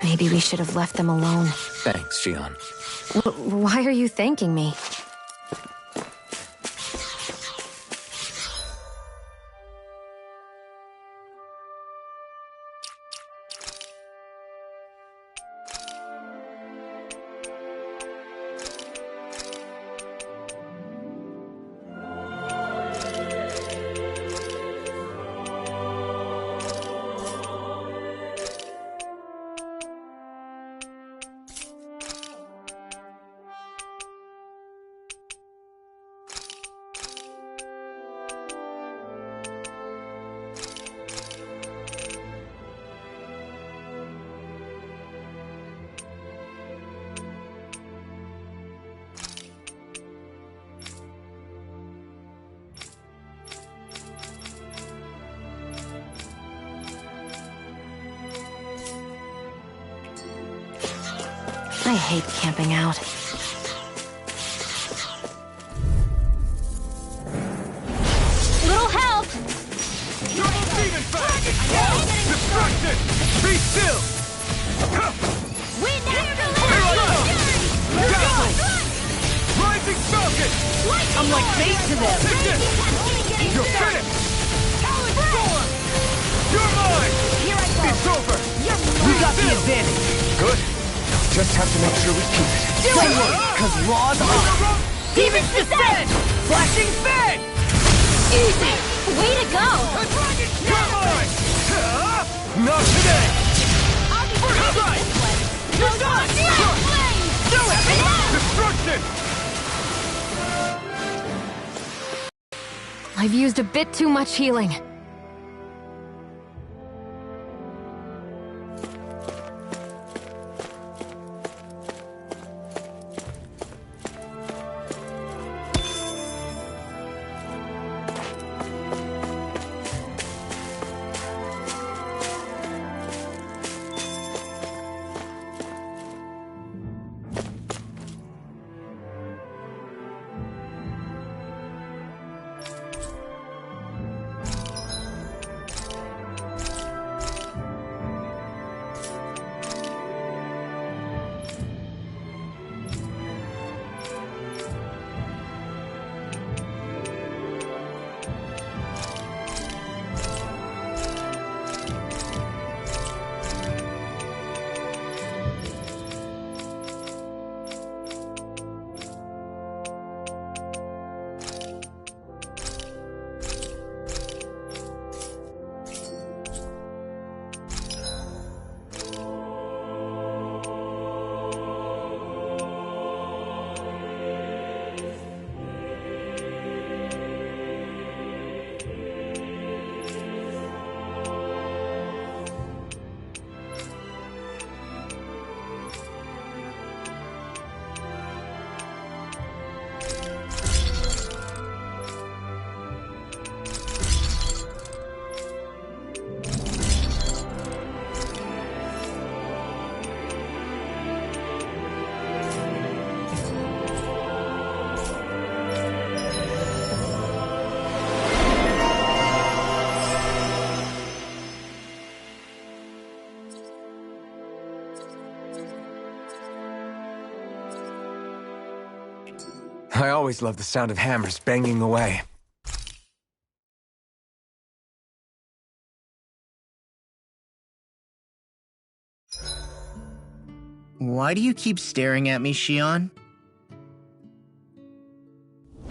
Maybe we should have left them alone. Thanks, Xion. Why are you thanking me? I hate camping out. Little help! Double demon fight! Destruction! Be still! Wind Rising falcon! I'm like bait to them! You're finished! You're mine! Here I go! It's over! We got the advantage. Good. Just have to make sure we keep it. Don't worry, cause Law's on. Demons descend! Flashing fin! Easy! Way to go! You're mine! Not today! I'll be right this way! You're done! Do it! Destruction! I've used a bit too much healing. I always love the sound of hammers banging away. Why do you keep staring at me, Shion?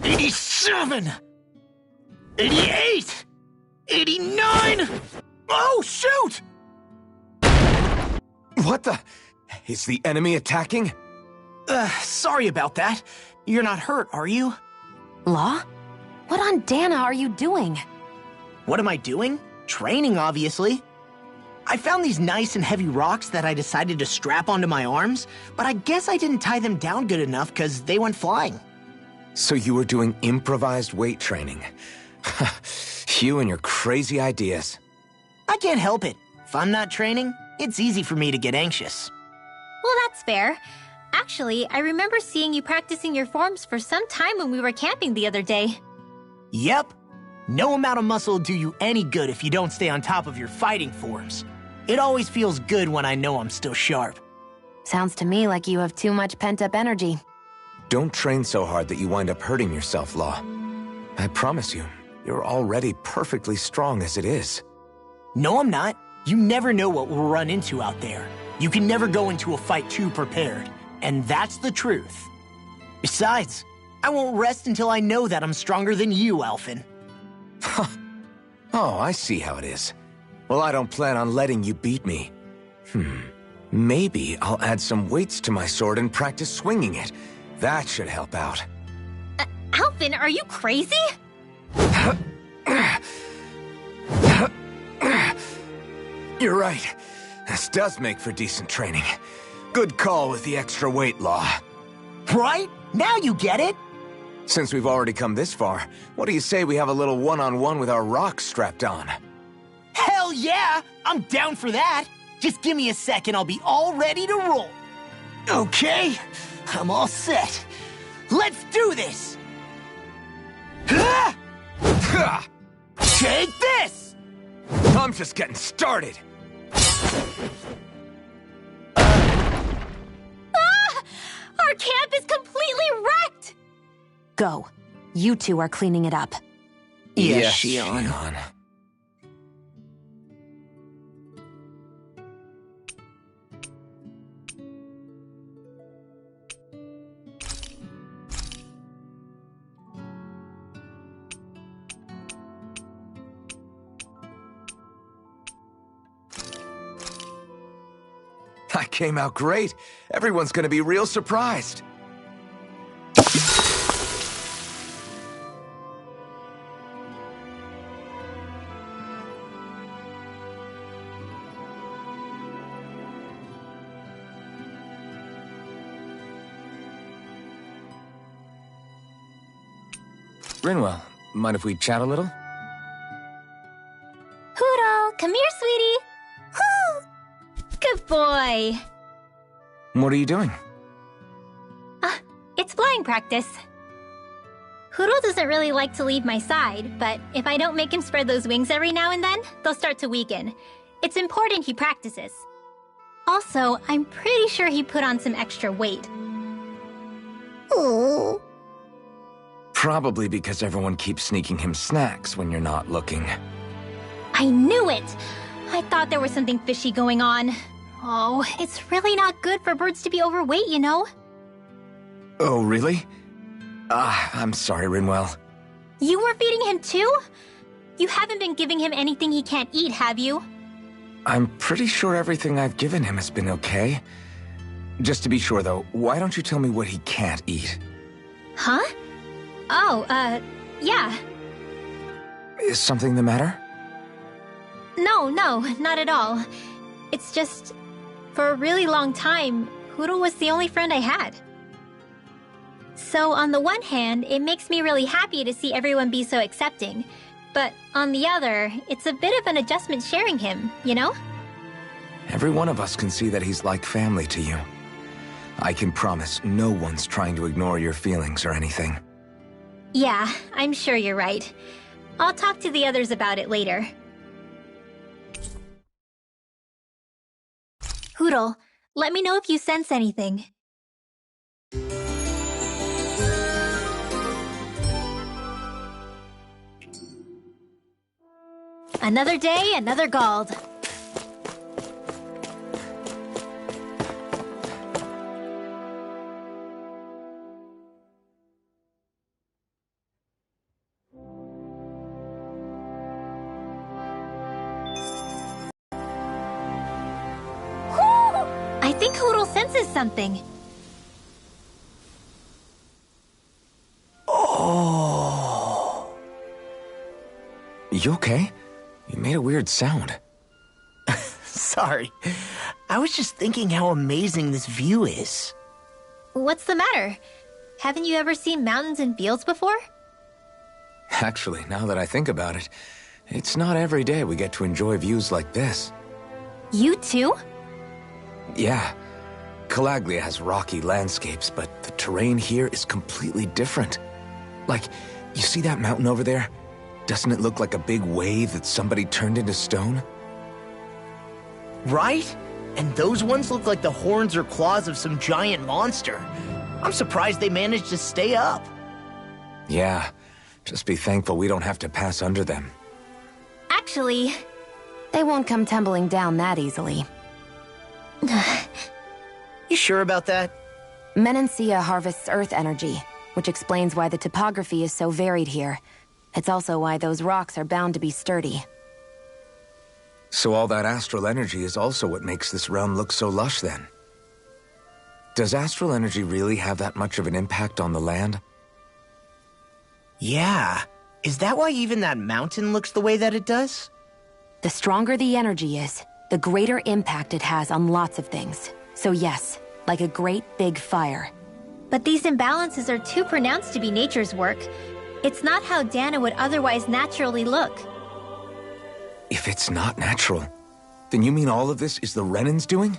87! 88! 89! Oh, shoot! What the? Is the enemy attacking? Sorry about that. You're not hurt, are you? Law? What on Dana are you doing? What am I doing? Training, obviously. I found these nice and heavy rocks that I decided to strap onto my arms, but I guess I didn't tie them down good enough because they went flying. So you were doing improvised weight training. You and your crazy ideas. I can't help it. If I'm not training, it's easy for me to get anxious. Well, that's fair. Actually, I remember seeing you practicing your forms for some time when we were camping the other day. Yep. No amount of muscle will do you any good if you don't stay on top of your fighting forms. It always feels good when I know I'm still sharp. Sounds to me like you have too much pent-up energy. Don't train so hard that you wind up hurting yourself, Law. I promise you, you're already perfectly strong as it is. No, I'm not. You never know what we'll run into out there. You can never go into a fight too prepared, and that's the truth. Besides, I won't rest until I know that I'm stronger than you, Alphen. Oh, I see how it is. Well, I don't plan on letting you beat me. Maybe I'll add some weights to my sword and practice swinging it. That should help out. Alphen, are you crazy? You're right. This does make for decent training. Good call with the extra weight, Law. Right? Now you get it! Since we've already come this far, what do you say we have a little one-on-one with our rocks strapped on? Hell yeah! I'm down for that! Just give me a sec and I'll be all ready to roll. Okay, I'm all set. Let's do this! Take this! I'm just getting started. Our camp is completely wrecked! Go. You two are cleaning it up. Yes, Shion. I came out great. Everyone's gonna be real surprised. Rinwell, mind if we chat a little? Huro, come here, sweetie. Woo! Good boy. What are you doing? It's flying practice. Huro doesn't really like to leave my side, but if I don't make him spread those wings every now and then, they'll start to weaken. It's important he practices. Also, I'm pretty sure he put on some extra weight. Ooh. Probably because everyone keeps sneaking him snacks when you're not looking. I knew it! I thought there was something fishy going on. Oh, it's really not good for birds to be overweight, you know? Oh, really? I'm sorry, Rinwell. You were feeding him too? You haven't been giving him anything he can't eat, have you? I'm pretty sure everything I've given him has been okay. Just to be sure, though, why don't you tell me what he can't eat? Huh? Oh, yeah. Is something the matter? No, not at all. It's just, for a really long time, Huro was the only friend I had. So on the one hand, it makes me really happy to see everyone be so accepting. But on the other, it's a bit of an adjustment sharing him, you know? Every one of us can see that he's like family to you. I can promise no one's trying to ignore your feelings or anything. Yeah, I'm sure you're right. I'll talk to the others about it later. Huro, let me know if you sense anything. Another day, another Gald. think Hootle senses something. Oh. You okay? You made a weird sound. Sorry. I was just thinking how amazing this view is. What's the matter? Haven't you ever seen mountains and fields before? Actually, now that I think about it, it's not every day we get to enjoy views like this. You too? Yeah. Kalaglia has rocky landscapes, but the terrain here is completely different. Like, you see that mountain over there? Doesn't it look like a big wave that somebody turned into stone? Right? And those ones look like the horns or claws of some giant monster. I'm surprised they managed to stay up. Yeah. Just be thankful we don't have to pass under them. Actually, They won't come tumbling down that easily. You sure about that? Menancia harvests earth energy, which explains why the topography is so varied here. It's also why those rocks are bound to be sturdy. So all that astral energy is also what makes this realm look so lush then. Does astral energy really have that much of an impact on the land? Yeah. Is that why even that mountain looks the way that it does? The stronger the energy is, the greater impact it has on lots of things. So yes, like a great big fire. but these imbalances are too pronounced to be nature's work. It's not how Dana would otherwise naturally look. If it's not natural, then you mean all of this is the Renan's doing?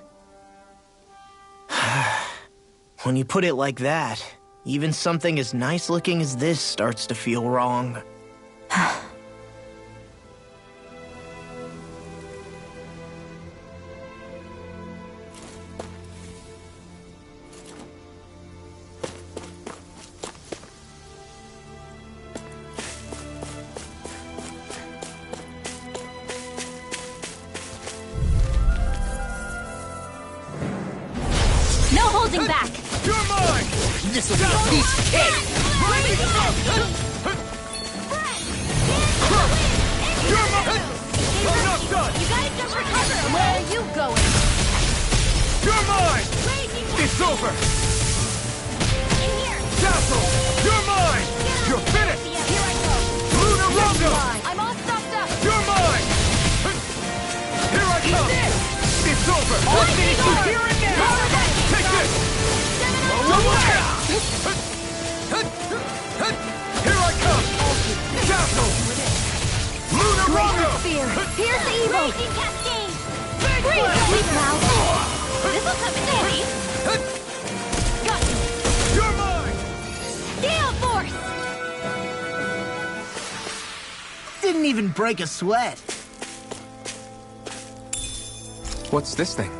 When you put it like that, even something as nice-looking as this starts to feel wrong. No holding back! You're mine! This'll be a piece of cake! You're mine! I'm not done! You gotta just recover! Where are you going? You're mine! It's over! In here! Castle! You're mine! You're finished! Here I go! Luna Rondo! I'm all stocked up! You're mine! Here I come! It's over! All finish you here and now! Take this! Here I come! Castle! Luna Rondo! Spear! Here's the evil! Raging Cascade! Sweet mouth! This'll come in handy! Got you! You're mine! Gale Force! Didn't even break a sweat. What's this thing?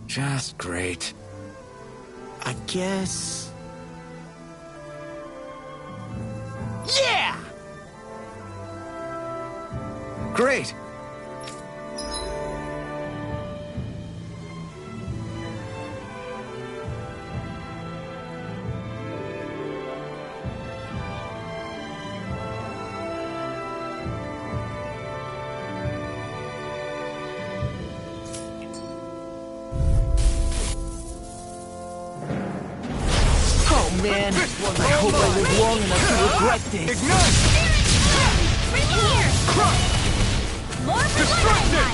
Just great. I guess... Yeah! Great! Oh man, I hope I live long enough to regret this. Ignite! Here! More for Destruction!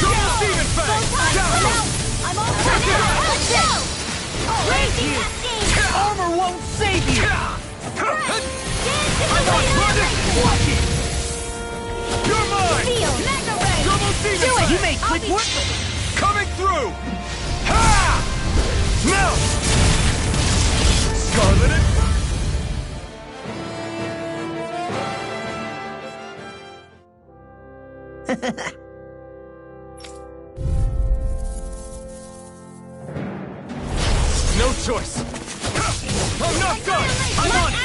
Double Demon Fang! Castle! I'm all Take it! Let's go! Raging Cascade! Armor won't save you! Watch it! You're mine! Feel! Mega Ray! Double Demon Do it! Fang! You made quick work of it! Coming through! Ha! Now! Scarlet and... No choice! I'm not done! I'm on it!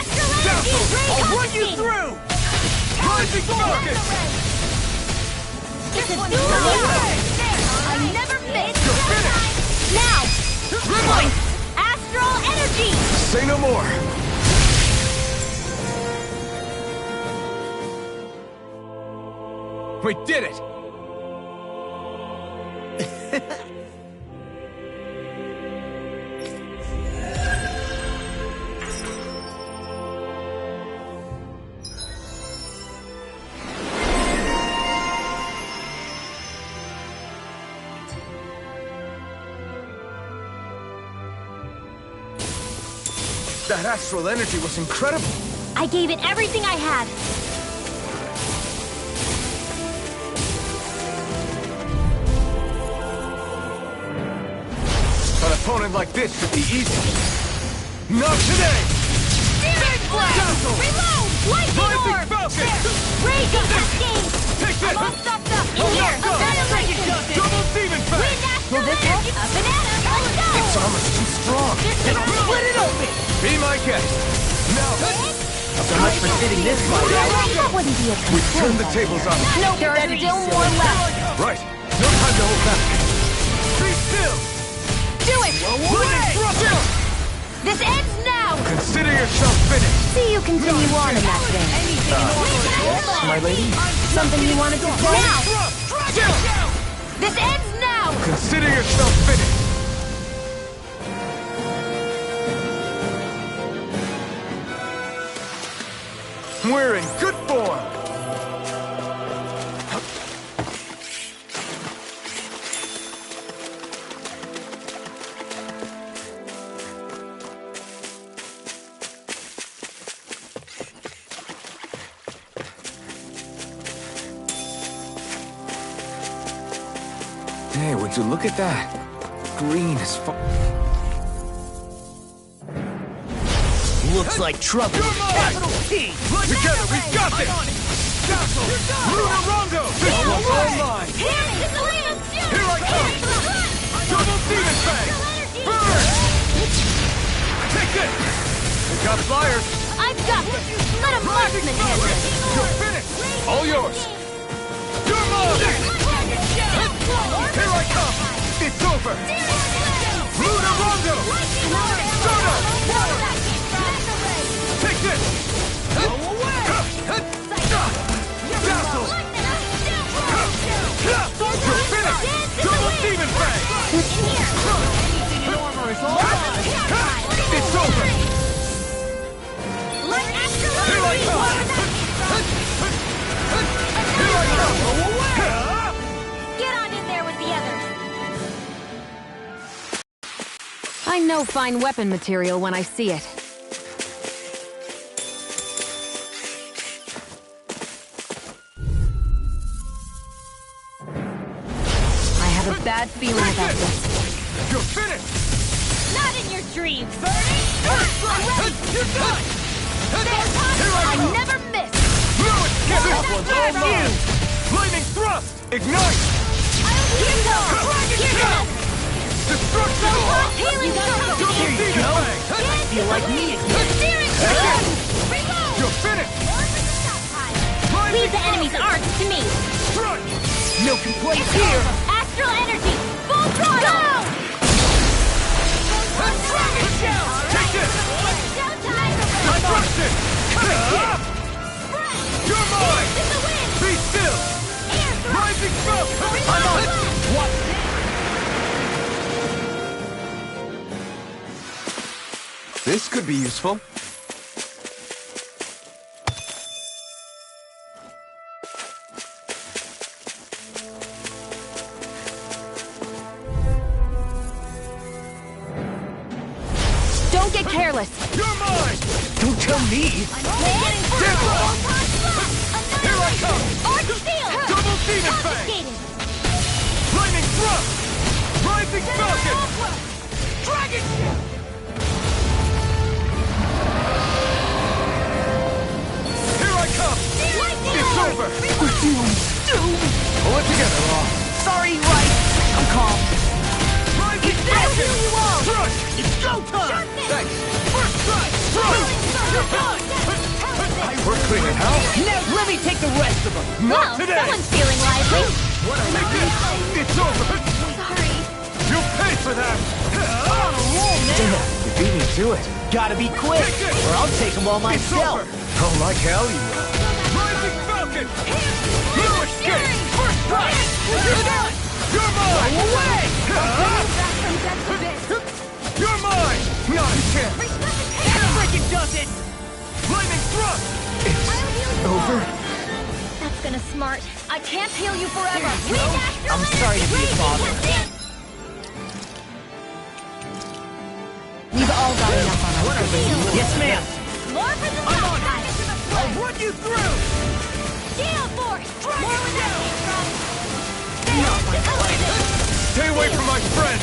I'll run you through! Rising Falcon! It's a duel! I never miss! You're finished! Now! Point! Astral energy! Say no more! We did it! That astral energy was incredible! I gave it everything I had. An opponent like this should be easy. Not today! Big blast! Reload! Lightning orb! Falcon! Raging cascade! Take this! In here! Annihilation! Double demon Wind fang! astral energy! A banana! Let's go! Its armor's too strong! Split it open! Be my guest! Now, So much for sitting this fight out. That wouldn't be a we turn the tables on them. No, there are still more left. Right. No time to hold back. Be still! Do it! Lightning thrust! This ends now! Consider yourself finished! See you continue on in that vein. Yes, my lady? Something you wanted to say? Now! This ends now! Consider yourself finished! We're in good form! Hey, would you look at that? Green as fuck. Looks like trouble. You're mine! Capital T! Together, we've got this! Dazzle! Lunar Rondo! This one's all mine! Here I come! Double Demon Fang! Burn! Take this! We got flyers! I've got this! Let a marksman handle it! You're finished! All yours! You're mine! Here I come! It's over! Lunar Rondo! Sono! Take this! Dazzle! You're finished! Double Demon Fang! It's over! Here I come! Here I come! Get on in there with the others! I know fine weapon material when I see it. I have a bad feeling about this. You're finished! Not in your dreams! You're done! Here I I come! never miss! No escape! This One's one's all mine! Lightning thrust! Ignite! Destruction! Healing Double Demon Fang! I feel like me again. You're finished! Leave the enemy's arts to me! Strike! No complaints here. Astral energy! Full throttle! Take this! Destruction! You're mine! Be still! Rising Falcon! I'm on it. What? This could be useful. Don't get careless. You're mine! Don't tell me. Here I come! Arch field! Double Demon Fang! Confiscated! Lightning thrust! Rising Falcon! Dragon! Here I come! It's over! We're doomed. Pull it together, Law. Sorry, right. I'm calm. Rising I'll Falcon! heal you all! Crush! It's go time. Thanks! First strike! Strike! We're cleaning house. Now let me take the rest of them. Wow, today. someone's feeling lively. It's over. Sorry. You'll pay for that. On a roll now. Damn, you beat me to it. Gotta be quick, or I'll take them all It's myself. over. Oh, like hell you will. Rising Falcon. You escape. First strike. You're done. You're mine. Away! You're mine. Not a chance. That freaking does it! Flaming thrust. It's over? That's gonna smart. I can't heal you forever. I'm sorry to be a bother. We've all got enough on our plate. Yes, ma'am. More for the I'm on it. side. I'll run you through. Gale force. Drag More it where that down. came from. Stay away from my friend.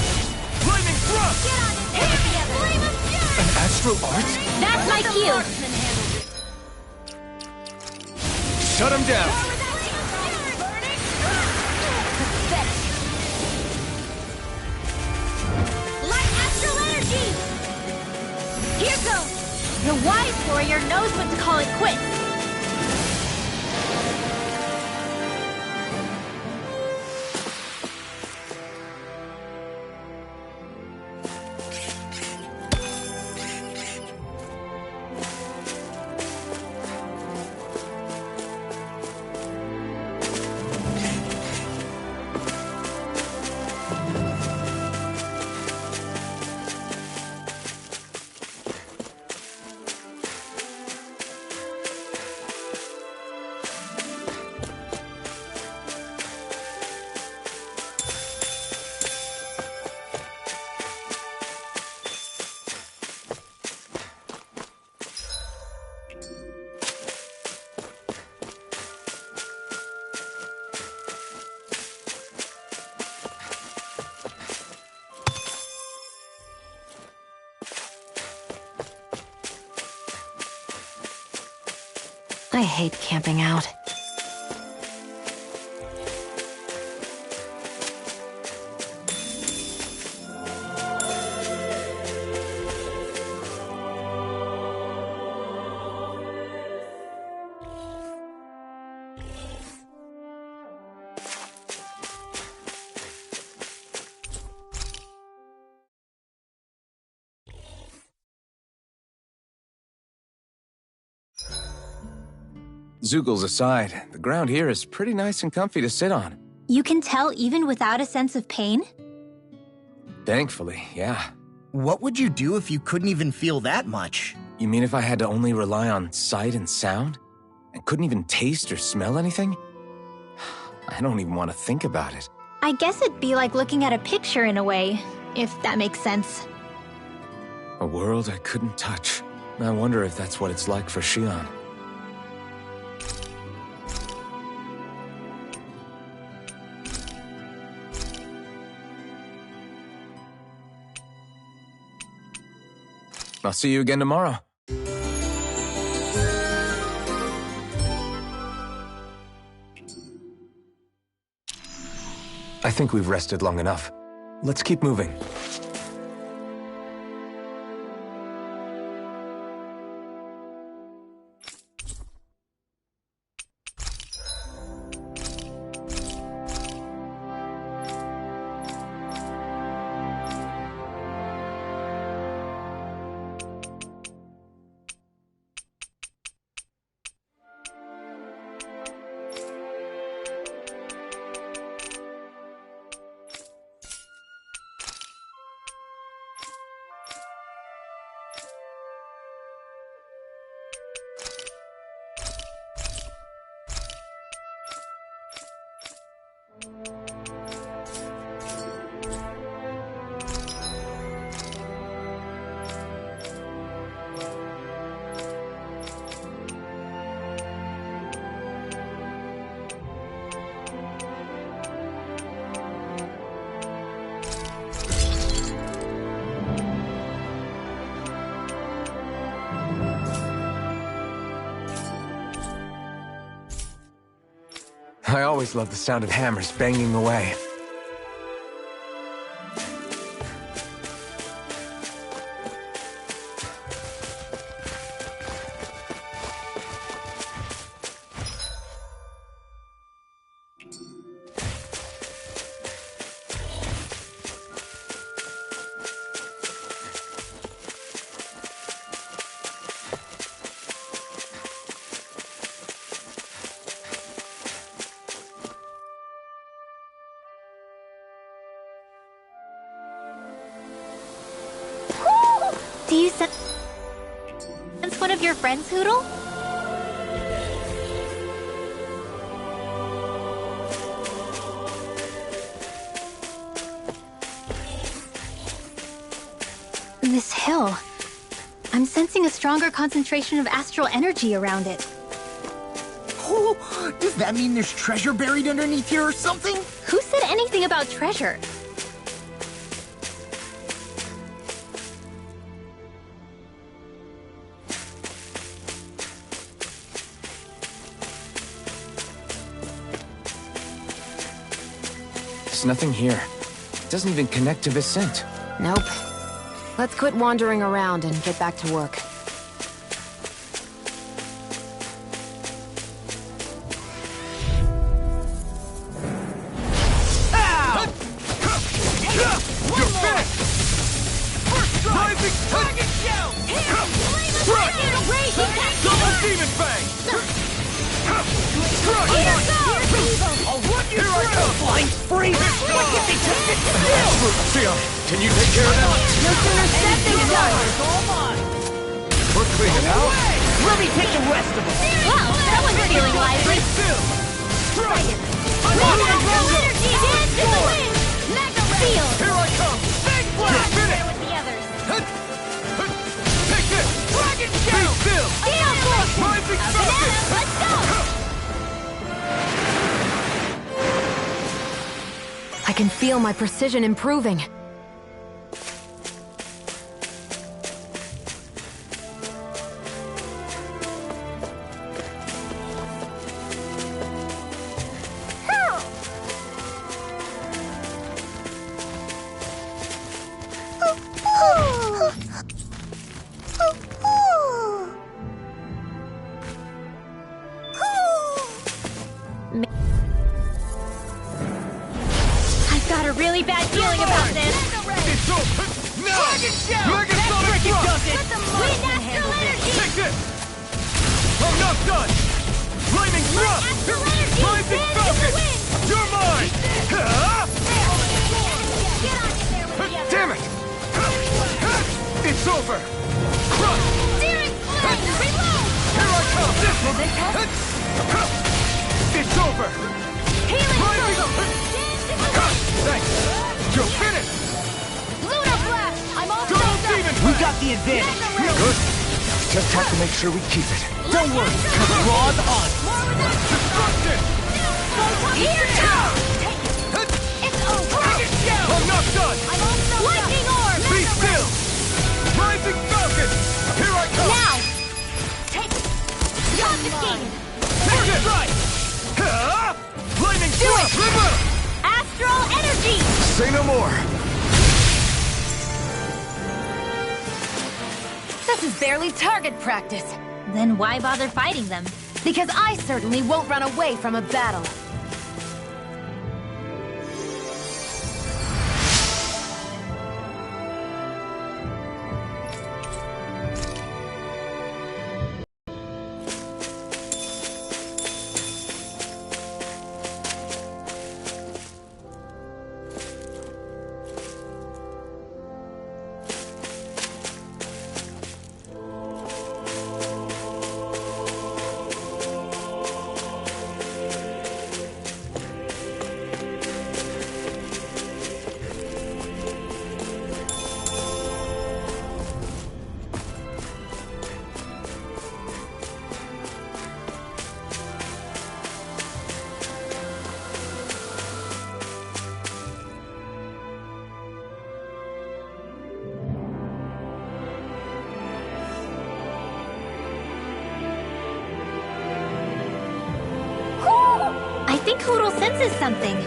Flaming thrust. Get on his head together. Flame of fury. An astral art? That's my cue. Shut him down. Light astral energy. Here goes. The wise warrior knows when to call it quits. I hate camping out. Zoogles aside, the ground here is pretty nice and comfy to sit on. You can tell even without a sense of pain? Thankfully, yeah. What would you do if you couldn't even feel that much? You mean if I had to only rely on sight and sound? And couldn't even taste or smell anything? I don't even want to think about it. I guess it'd be like looking at a picture in a way, if that makes sense. A world I couldn't touch. I wonder if that's what it's like for Xion. I'll see you again tomorrow. I think we've rested long enough. Let's keep moving. I always loved the sound of hammers banging away. you sense one of your friends, Hoodle? This hill. I'm sensing a stronger concentration of astral energy around it. Oh, does that mean there's treasure buried underneath here or something? Who said anything about treasure? There's nothing here. It doesn't even connect to Vicente. Nope. Let's quit wandering around and get back to work. Can you take care of that? No sooner said than done! We're cleaning out. Let me take the rest of them. Wow, someone's feeling lively. Feel. Here I come. First blood. There with the others. Take this. Dragon Be show. still. Feel force. Rising Falcon. Let's go. I can feel my precision improving. I've got a really bad feeling about this. It's over. Now. Megasonic thrust. Wind astral energy. Take this. I'm not done. Flaming thrust. Astral energy. Rising Wind Falcon. to the wind. You're mine. Get on in there with the others. Damn it. It's over. Crush. Searing flame. Reload. Here I come. This one. It's over. Healing Rising. circle. Thanks. You're finished. Lunar blast. I'm all Double filled demon. up. We got the advantage. Good. Just have to make sure we keep it. Don't worry, because we're on the hunt. Destruction. Here now. It's over. I'm not done. I'm all filled up. Lightning orb. Be still. Rising Falcon. Here I come. Now. Take it. Confiscated. Take it. Right. Lightning thrust. River. Astral energy. Say no more. This is barely target practice. Then why bother fighting them? Because I certainly won't run away from a battle. I think Hoodle senses something.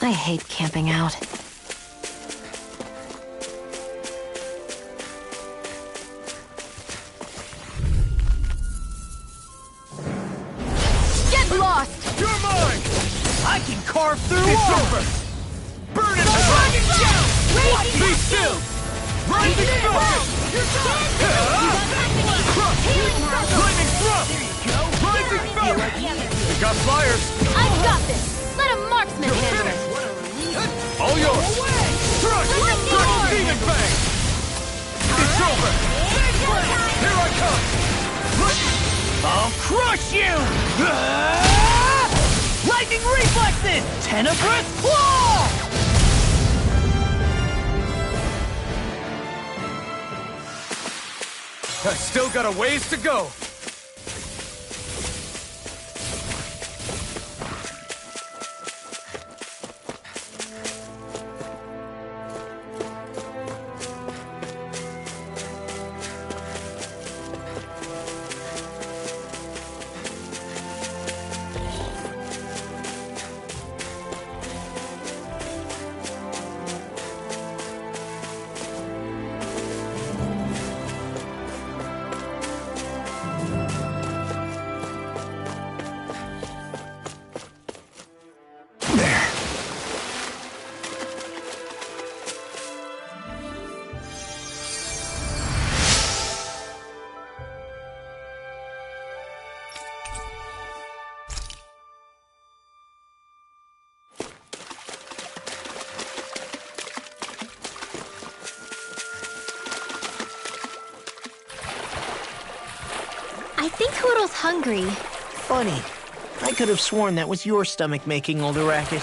I hate camping out. lost! You're mine! I can carve through It's walls! over! Burn it all! Be still! Rising focus! Lightning thrust! Rising focus! You got flyers! I've got this! Let a marksman handle it! All yours! Thrust! Thrust demon fang! It's over! Here I come! I'll crush you! Lightning reflexes! Tenebrous claw! I still got a ways to go! I think Toodle's hungry. Funny. I could have sworn that was your stomach making all the racket.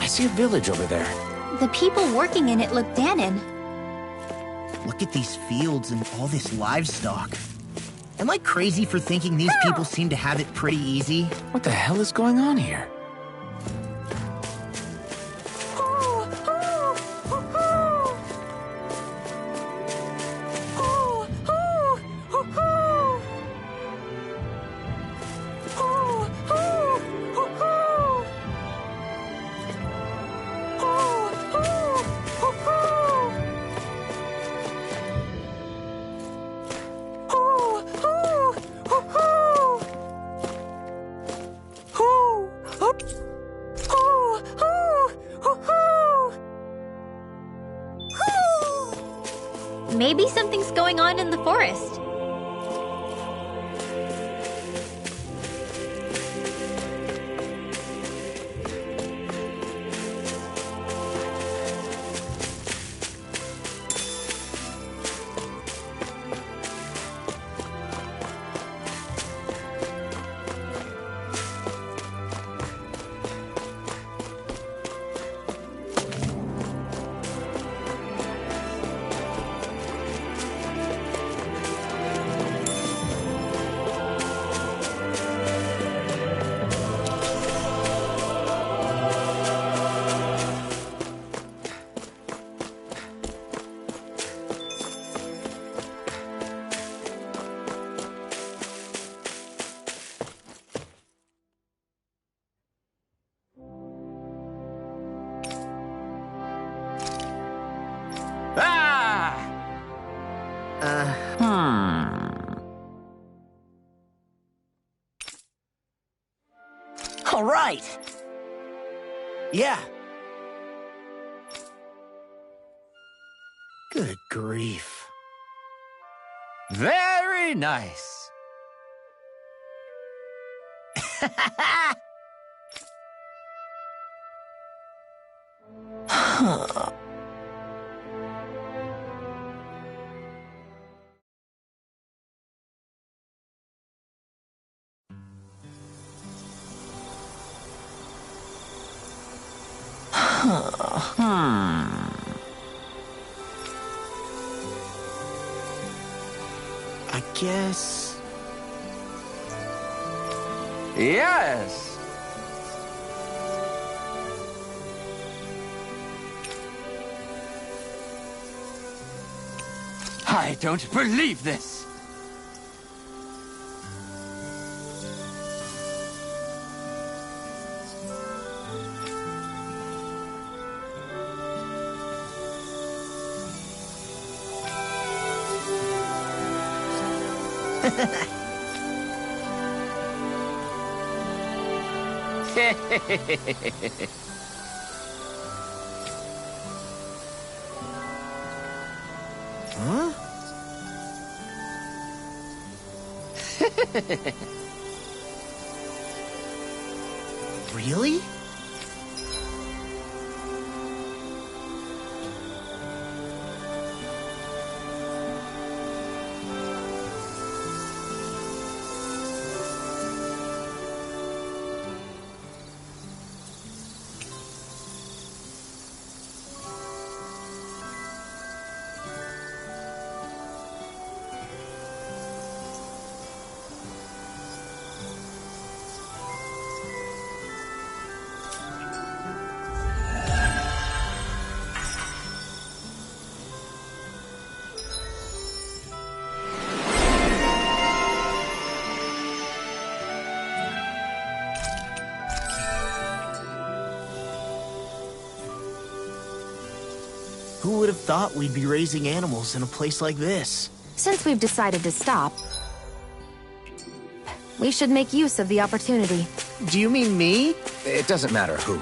I see a village over there. The people working in it look Danon. Look at these fields and all this livestock. Am I crazy for thinking these people seem to have it pretty easy? What the hell is going on here? All right. Yeah. Good grief. Very nice. I guess... Yes. I don't believe this. Huh? Really? Who would have thought we'd be raising animals in a place like this? Since we've decided to stop, we should make use of the opportunity. Do you mean me? It doesn't matter who.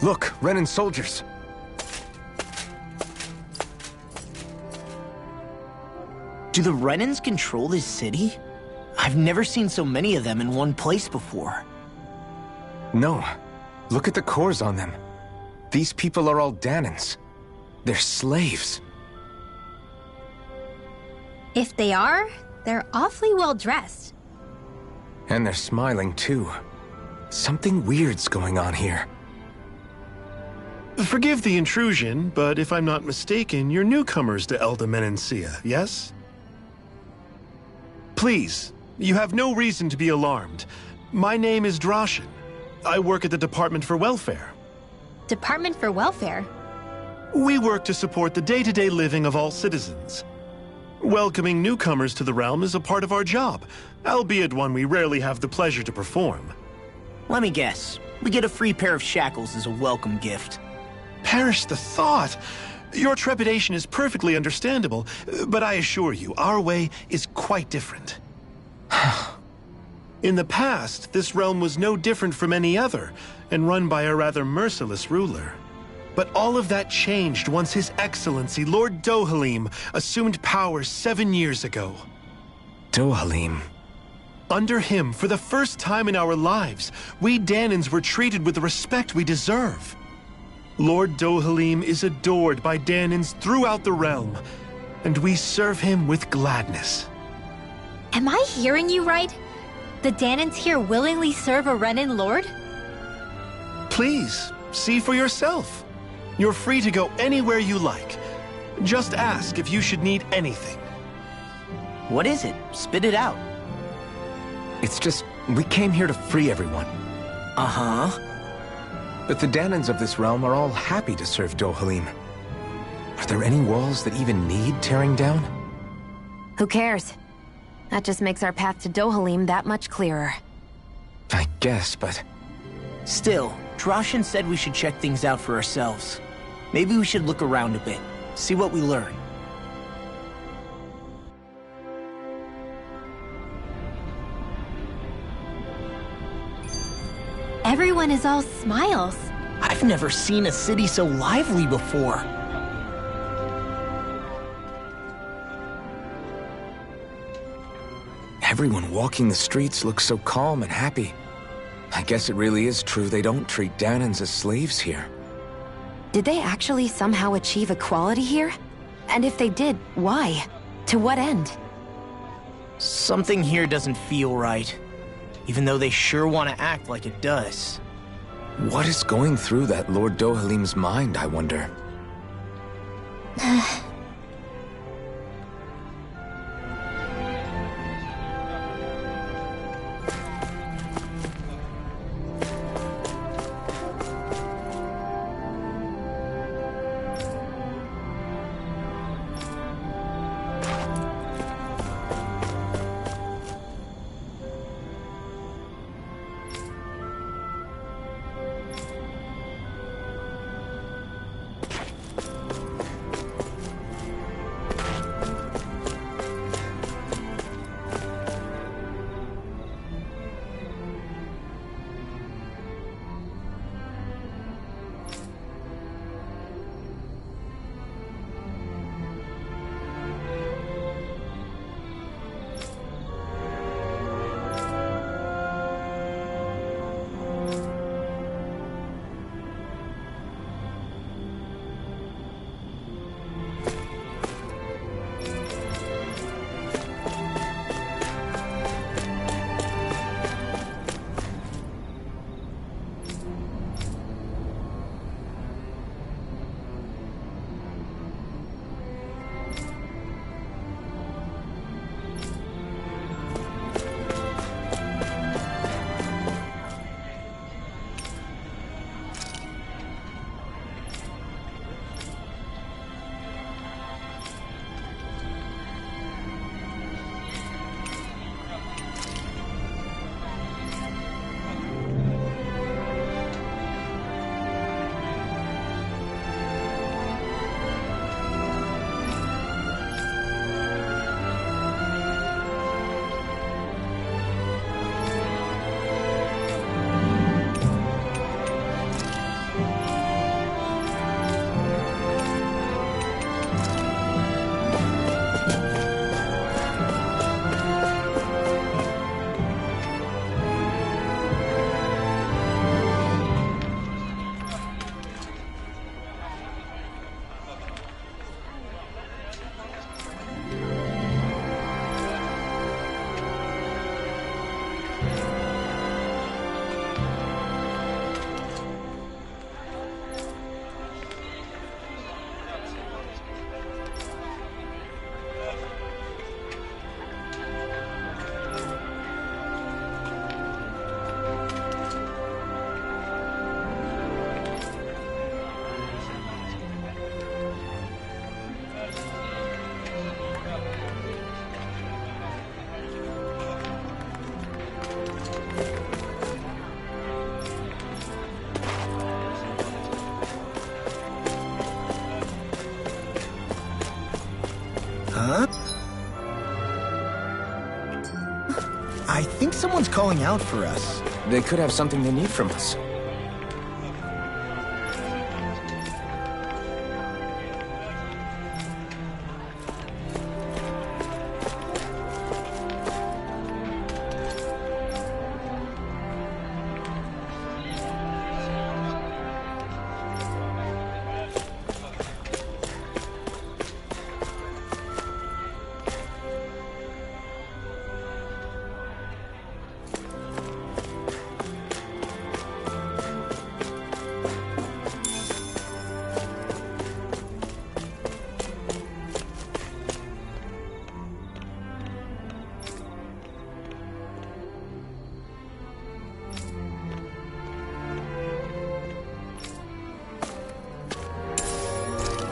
Look, Renan soldiers. Do the Renans control this city? I've never seen so many of them in one place before. No. Look at the cores on them. These people are all Danans. They're slaves. If they are, they're awfully well dressed. And they're smiling too. Something weird's going on here. Forgive the intrusion, but if I'm not mistaken, you're newcomers to Elda Menencia, yes? Please, you have no reason to be alarmed. My name is Drashin. I work at the Department for Welfare. Department for Welfare? We work to support the day-to-day living of all citizens. Welcoming newcomers to the realm is a part of our job, albeit one we rarely have the pleasure to perform. Let me guess. We get a free pair of shackles as a welcome gift. Perish the thought! Your trepidation is perfectly understandable, but I assure you, our way is quite different. In the past, this realm was no different from any other, and run by a rather merciless ruler. But all of that changed once His Excellency, Lord Dohalim, assumed power 7 years ago. Dohalim. Under him, for the first time in our lives, we Danans were treated with the respect we deserve. Lord Dohalim is adored by Danans throughout the realm, and we serve him with gladness. Am I hearing you right? The Danans here willingly serve a Renan lord? Please, see for yourself. You're free to go anywhere you like. Just ask if you should need anything. What is it? Spit it out. It's just, we came here to free everyone. Uh-huh. But the Danans of this realm are all happy to serve Dohalim. Are there any walls that even need tearing down? Who cares? That just makes our path to Dohalim that much clearer. I guess, but... Still, Drashin said we should check things out for ourselves. Maybe we should look around a bit, see what we learn. Everyone is all smiles. I've never seen a city so lively before. Everyone walking the streets looks so calm and happy. I guess it really is true they don't treat Danans as slaves here. Did they actually somehow achieve equality here? And if they did, why? To what end? Something here doesn't feel right, even though they sure want to act like it does. What is going through that Lord Dohalim's mind, I wonder? I think someone's calling out for us. They could have something they need from us.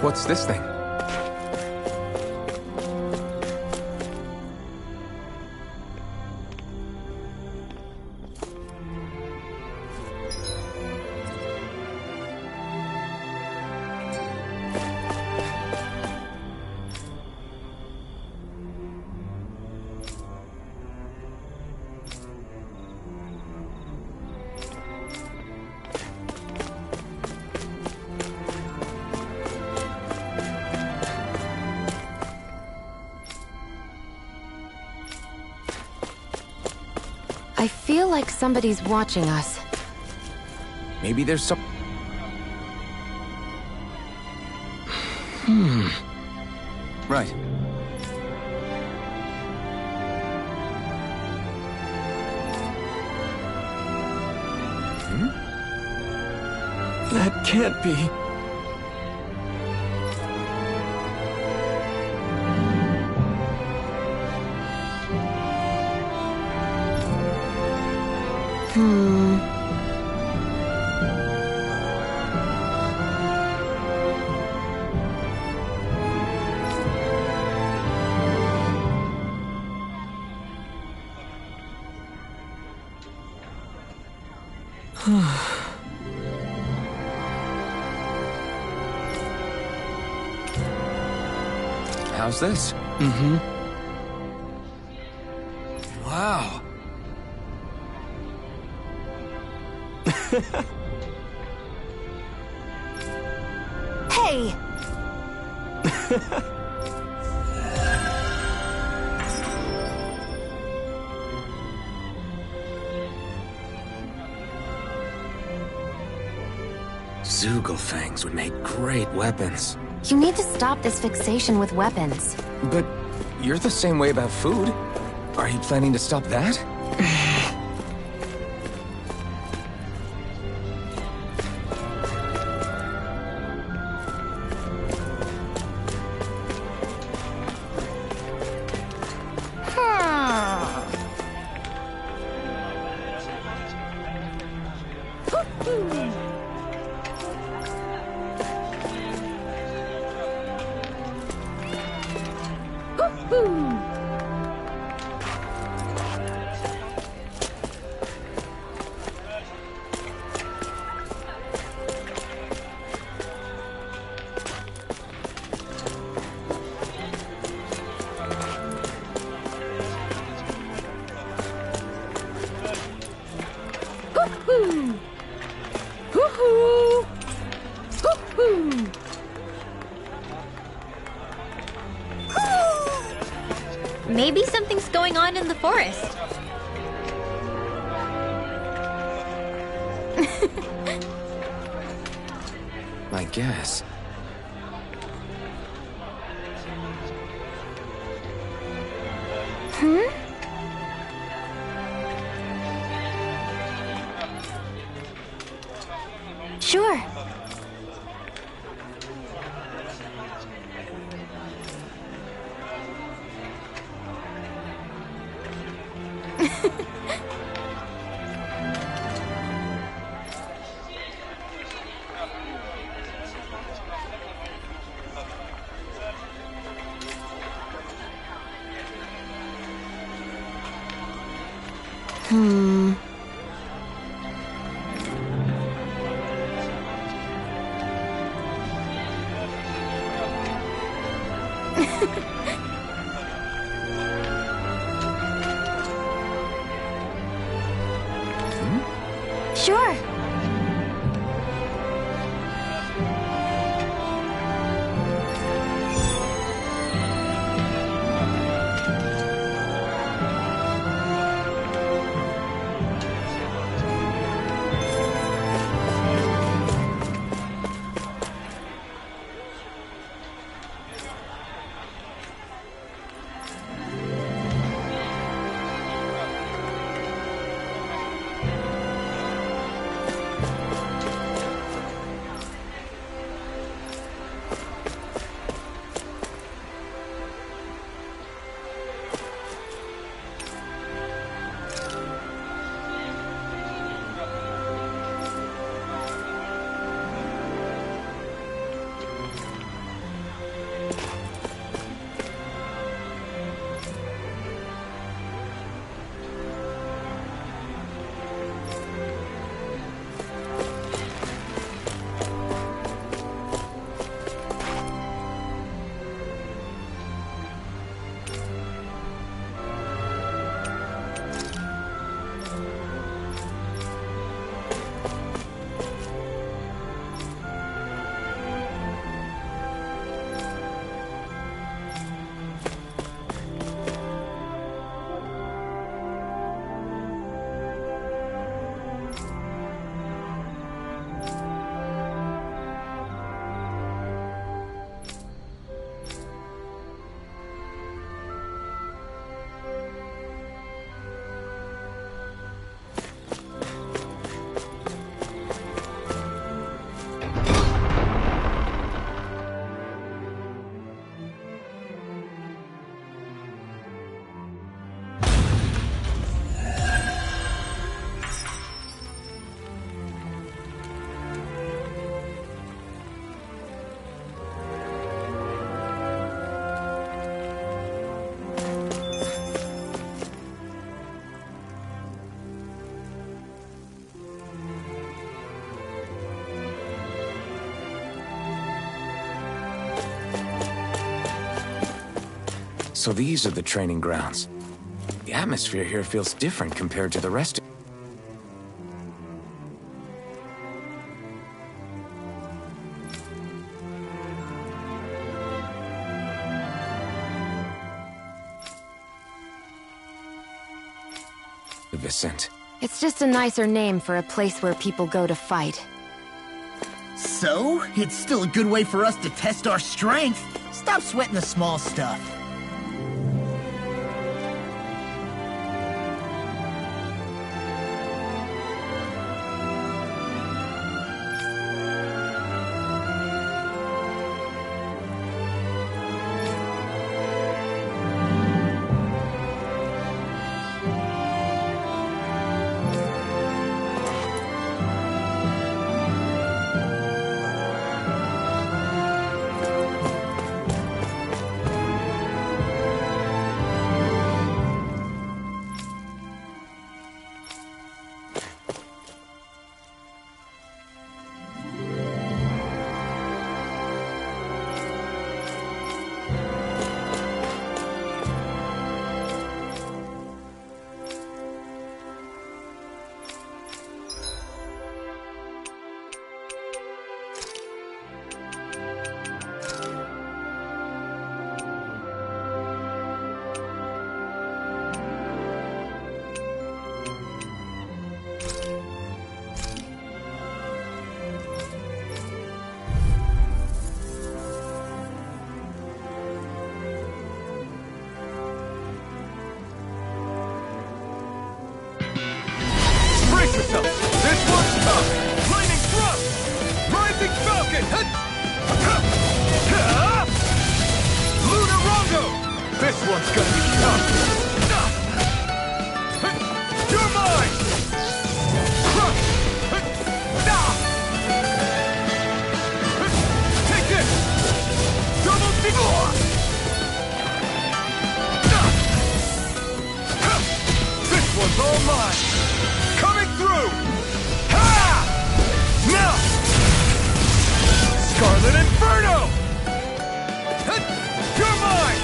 What's this thing? I feel like somebody's watching us. Maybe there's some... Right. That can't be. How's this? Wow. Hey! Zoogle fangs would make great weapons. You need to stop this fixation with weapons. But you're the same way about food. Are you planning to stop that? Maybe something's going on in the forest. I guess. Sure. Sure. So these are the training grounds. The atmosphere here feels different compared to the rest of... Vicent. It's just a nicer name for a place where people go to fight. So, it's still a good way for us to test our strength. Stop sweating the small stuff. This one's tough! Lightning thrust! Rising Falcon! Lunar Rondo! This one's gonna be tough! You're mine! Crush! Take this! Double deagle! This one's all mine! Coming through! Ha! Now! Scarlet Inferno! You're mine!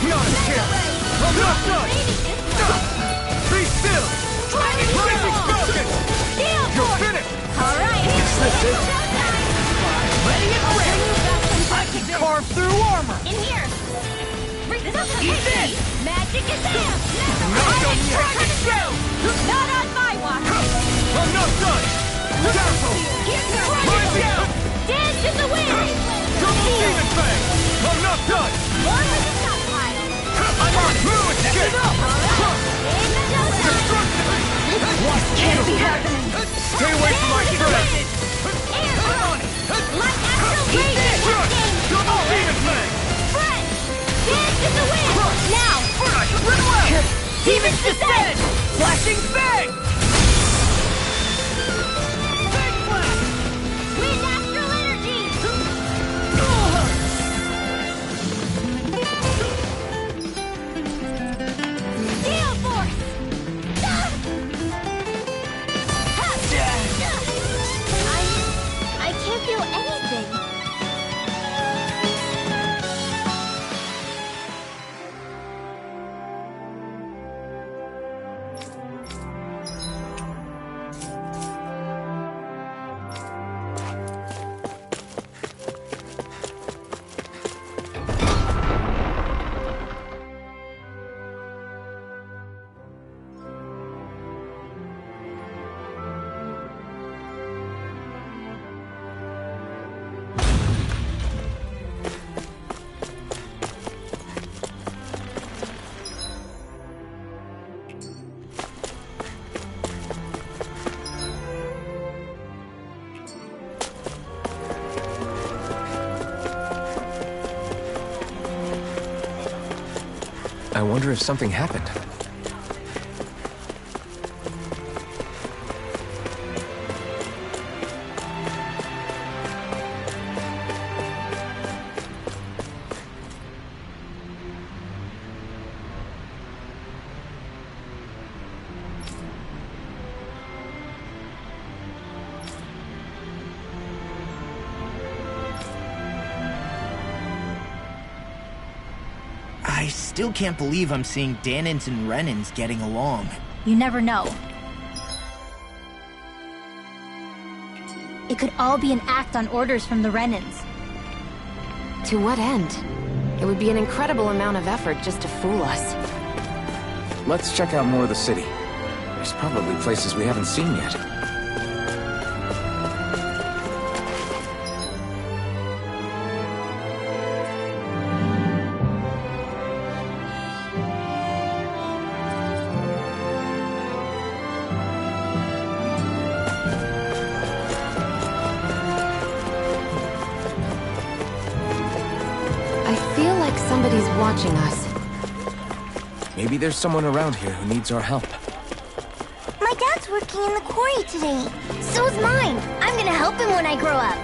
Not a chance! I'm not done! Be still! Blazing Falcon! You're finished! Alright! This is... Ready and ready! I can carve through armor! In here! Eat this! Magic is there! Not done yet! Not on my watch! I'm not done! Dazzle! Rising! Dance in the wind! Double Demon Fang! I'm not done! One with the stockpile! I'm on fluid escape! What can't be happening? Stay away from my strength! Like actual raging! Double Demon Fang! Friend! Dance in the wind! Now! Run well! Demons descend! Flashing Fang! Fang Flash! Wind astral energy! Steel force! I can't feel anything. I wonder if something happened. I still can't believe I'm seeing Danins and Renins getting along. You never know. It could all be an act on orders from the Renins. To what end? It would be an incredible amount of effort just to fool us. Let's check out more of the city. There's probably places we haven't seen yet. Somebody's watching us. Maybe there's someone around here who needs our help. My dad's working in the quarry today. So's mine. I'm gonna help him when I grow up.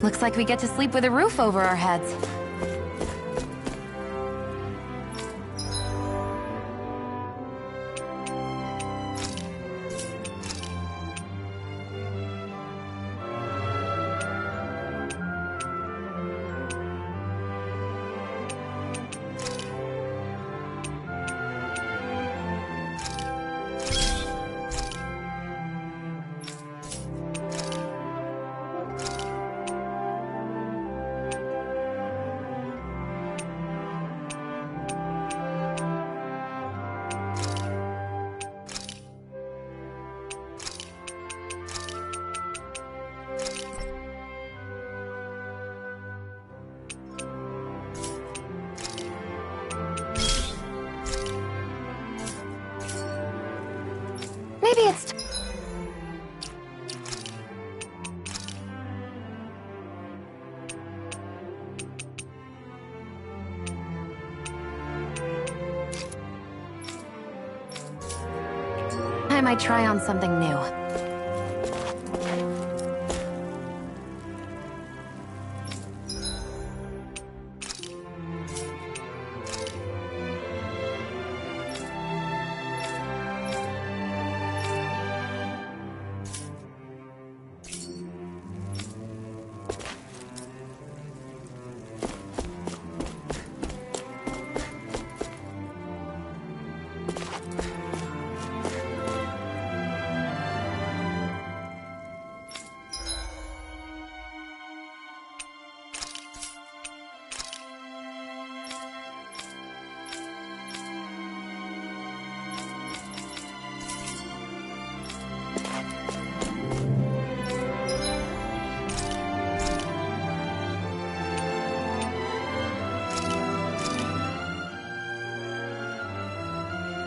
Looks like we get to sleep with a roof over our heads. time I try on something new.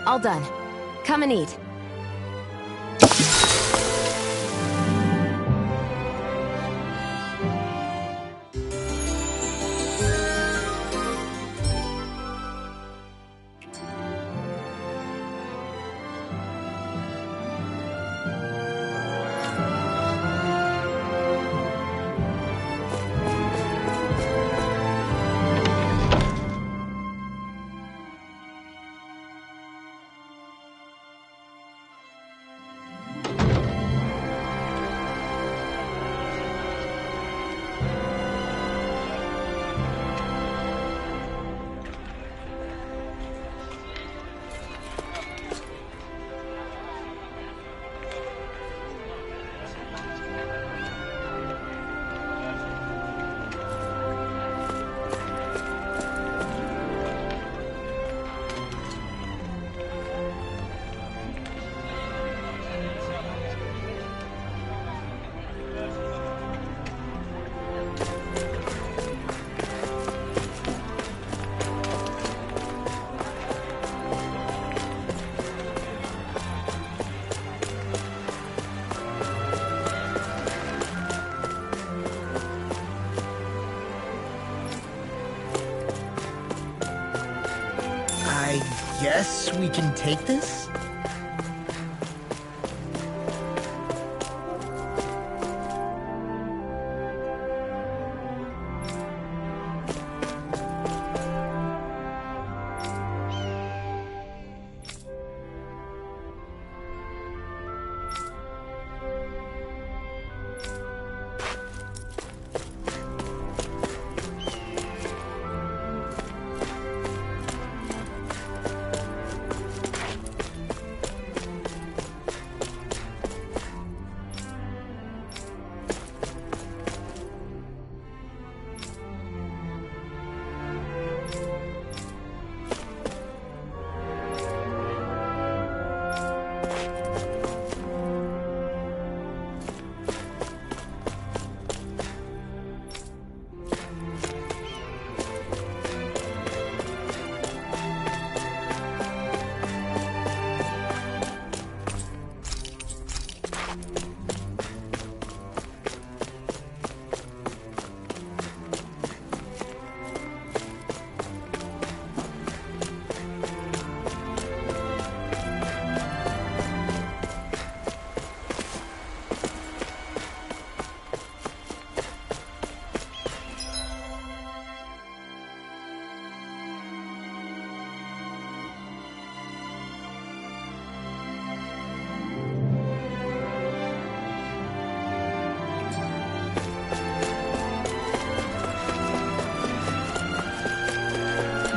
All done. Come and eat. I guess we can take this?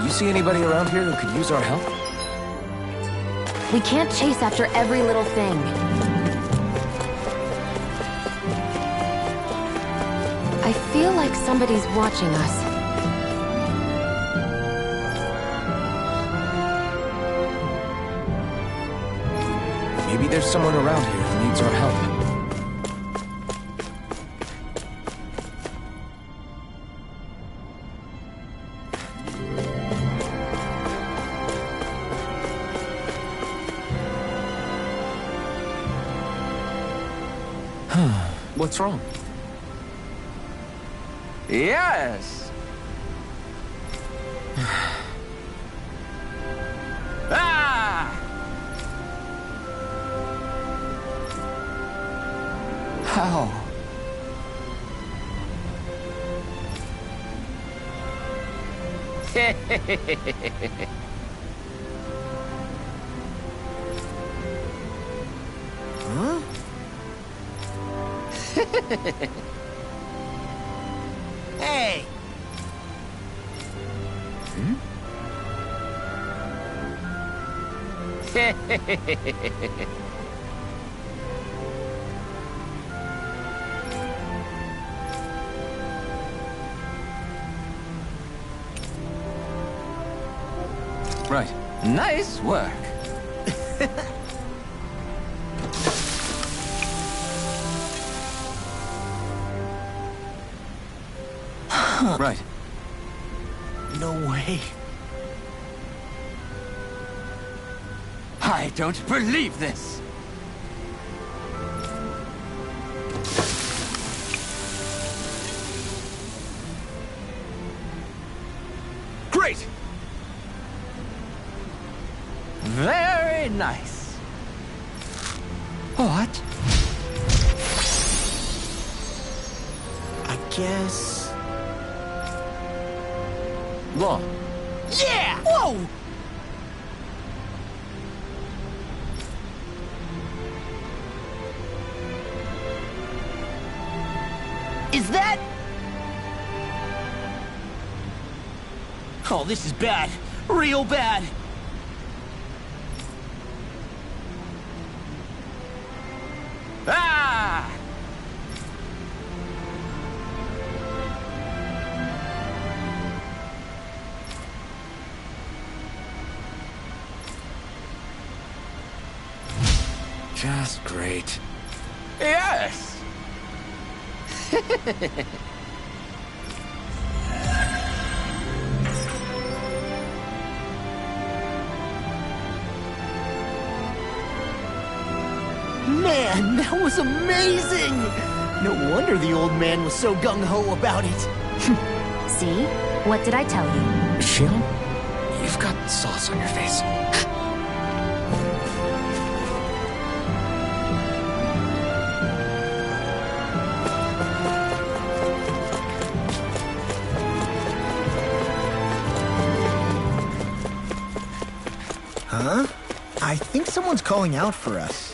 You see anybody around here who could use our help? We can't chase after every little thing. I feel like somebody's watching us. Maybe there's someone around here who needs our help. What's wrong? Yes! Ah! How? Huh? Hey! Right. Nice work. Right. No way. I don't believe this. Great! Very nice. What? I guess... Law. Yeah! Whoa! Is that... Oh, this is bad. Real bad. Ah! Just great. Yes! Man, that was amazing! No wonder the old man was so gung-ho about it. See? What did I tell you? Shion, you've got sauce on your face. Huh? I think someone's calling out for us.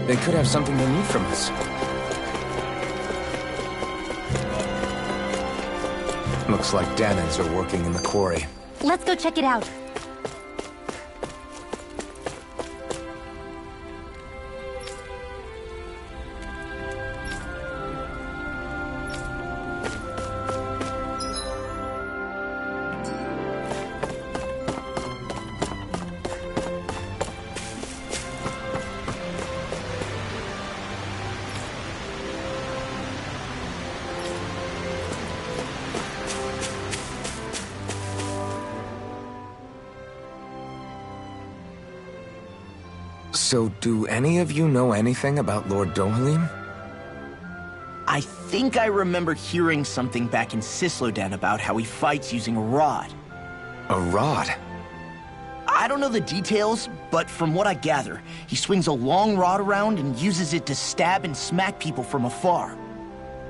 They could have something they need from us. Looks like Danins are working in the quarry. Let's go check it out. So, do any of you know anything about Lord Dohalim? I think I remember hearing something back in Sislodan about how he fights using a rod. A rod? I don't know the details, but from what I gather, he swings a long rod around and uses it to stab and smack people from afar.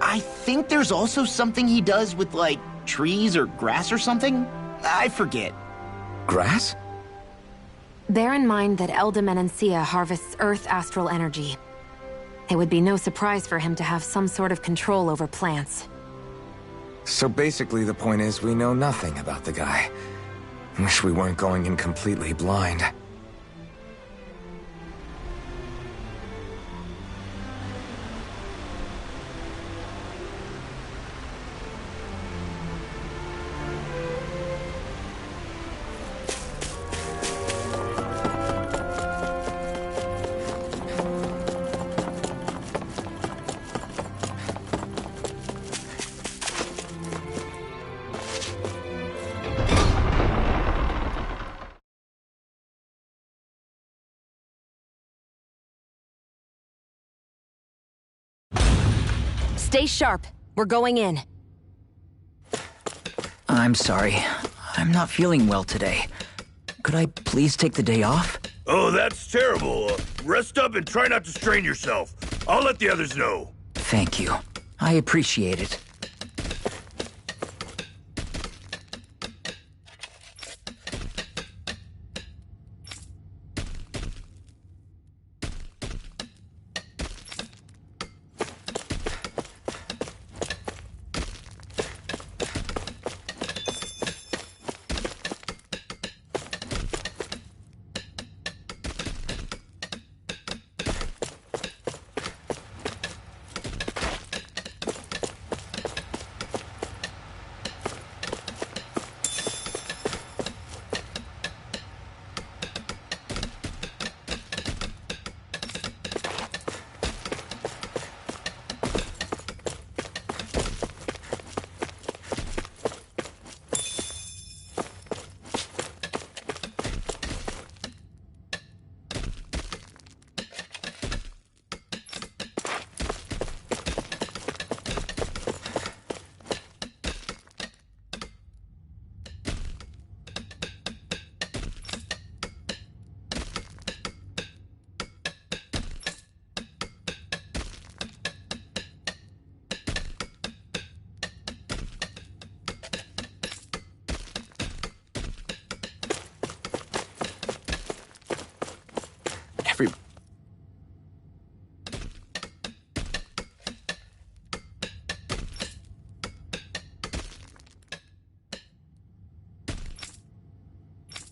I think there's also something he does with, like, trees or grass or something? I forget. Grass? Bear in mind that Elda harvests Earth astral energy. It would be no surprise for him to have some sort of control over plants. So basically the point is we know nothing about the guy. Wish we weren't going in completely blind. Stay sharp. We're going in. I'm sorry. I'm not feeling well today. Could I please take the day off? Oh, that's terrible. Rest up and try not to strain yourself. I'll let the others know. Thank you. I appreciate it.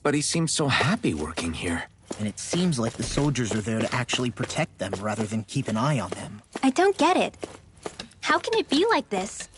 But he seems so happy working here. And it seems like the soldiers are there to actually protect them rather than keep an eye on them. I don't get it. How can it be like this?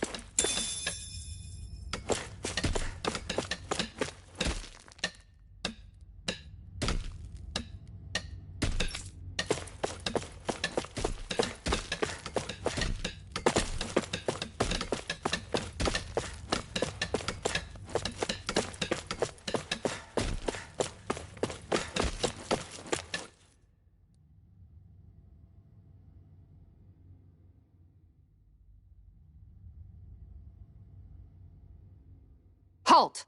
Halt!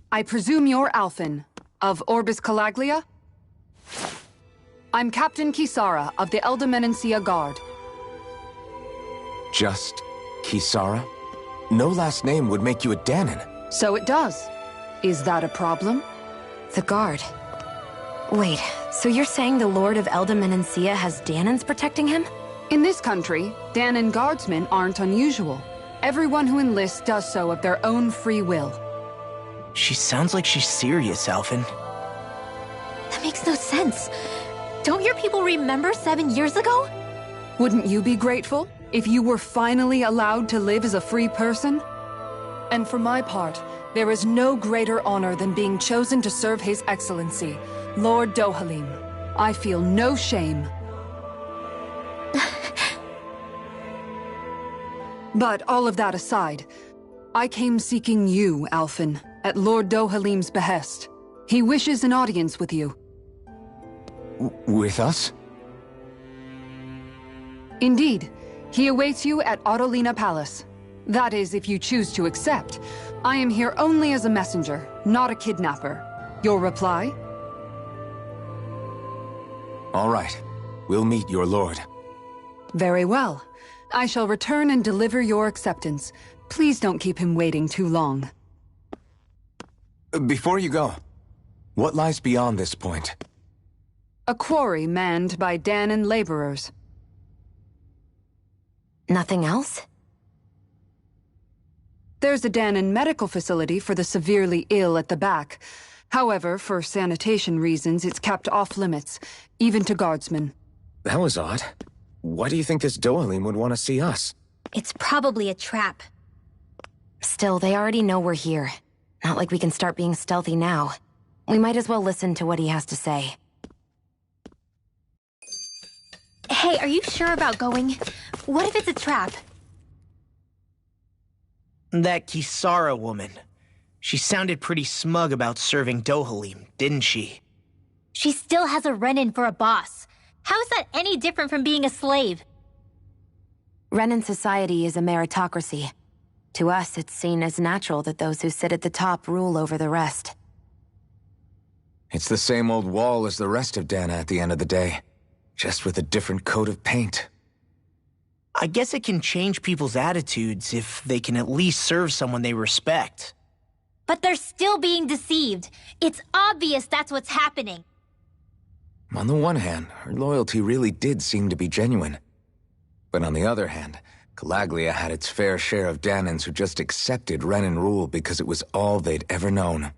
I presume you're Alphen, of Orbis Calaglia? I'm Captain Kisara of the Eldemenencia Guard. Just Kisara? No last name would make you a Danon. So it does. Is that a problem? The Guard. Wait, so you're saying the Lord of Eldemenencia has Danons protecting him? In this country, Danon guardsmen aren't unusual. Everyone who enlists does so of their own free will. She sounds like she's serious, Alphen. That makes no sense. Don't your people remember 7 years ago? Wouldn't you be grateful if you were finally allowed to live as a free person? And for my part, there is no greater honor than being chosen to serve His Excellency, Lord Dohalim. I feel no shame. But all of that aside, I came seeking you, Alphen, at Lord Dohalim's behest. He wishes an audience with you. With us? Indeed. He awaits you at Autolina Palace. That is, if you choose to accept. I am here only as a messenger, not a kidnapper. Your reply? All right. We'll meet your lord. Very well. I shall return and deliver your acceptance. Please don't keep him waiting too long. Before you go, what lies beyond this point? A quarry manned by Danon laborers. Nothing else? There's a Danon medical facility for the severely ill at the back. However, for sanitation reasons, it's kept off-limits, even to guardsmen. That was odd. Why do you think this Dohalim would want to see us? It's probably a trap. Still, they already know we're here. Not like we can start being stealthy now. We might as well listen to what he has to say. Hey, are you sure about going? What if it's a trap? That Kisara woman. She sounded pretty smug about serving Dohalim, didn't she? She still has a run-in for a boss. How is that any different from being a slave? Renan society is a meritocracy. To us, it's seen as natural that those who sit at the top rule over the rest. It's the same old wall as the rest of Dana at the end of the day, just with a different coat of paint. I guess it can change people's attitudes if they can at least serve someone they respect. But they're still being deceived. It's obvious that's what's happening. On the one hand, her loyalty really did seem to be genuine. But on the other hand, Calaglia had its fair share of Danans who just accepted Renan rule because it was all they'd ever known.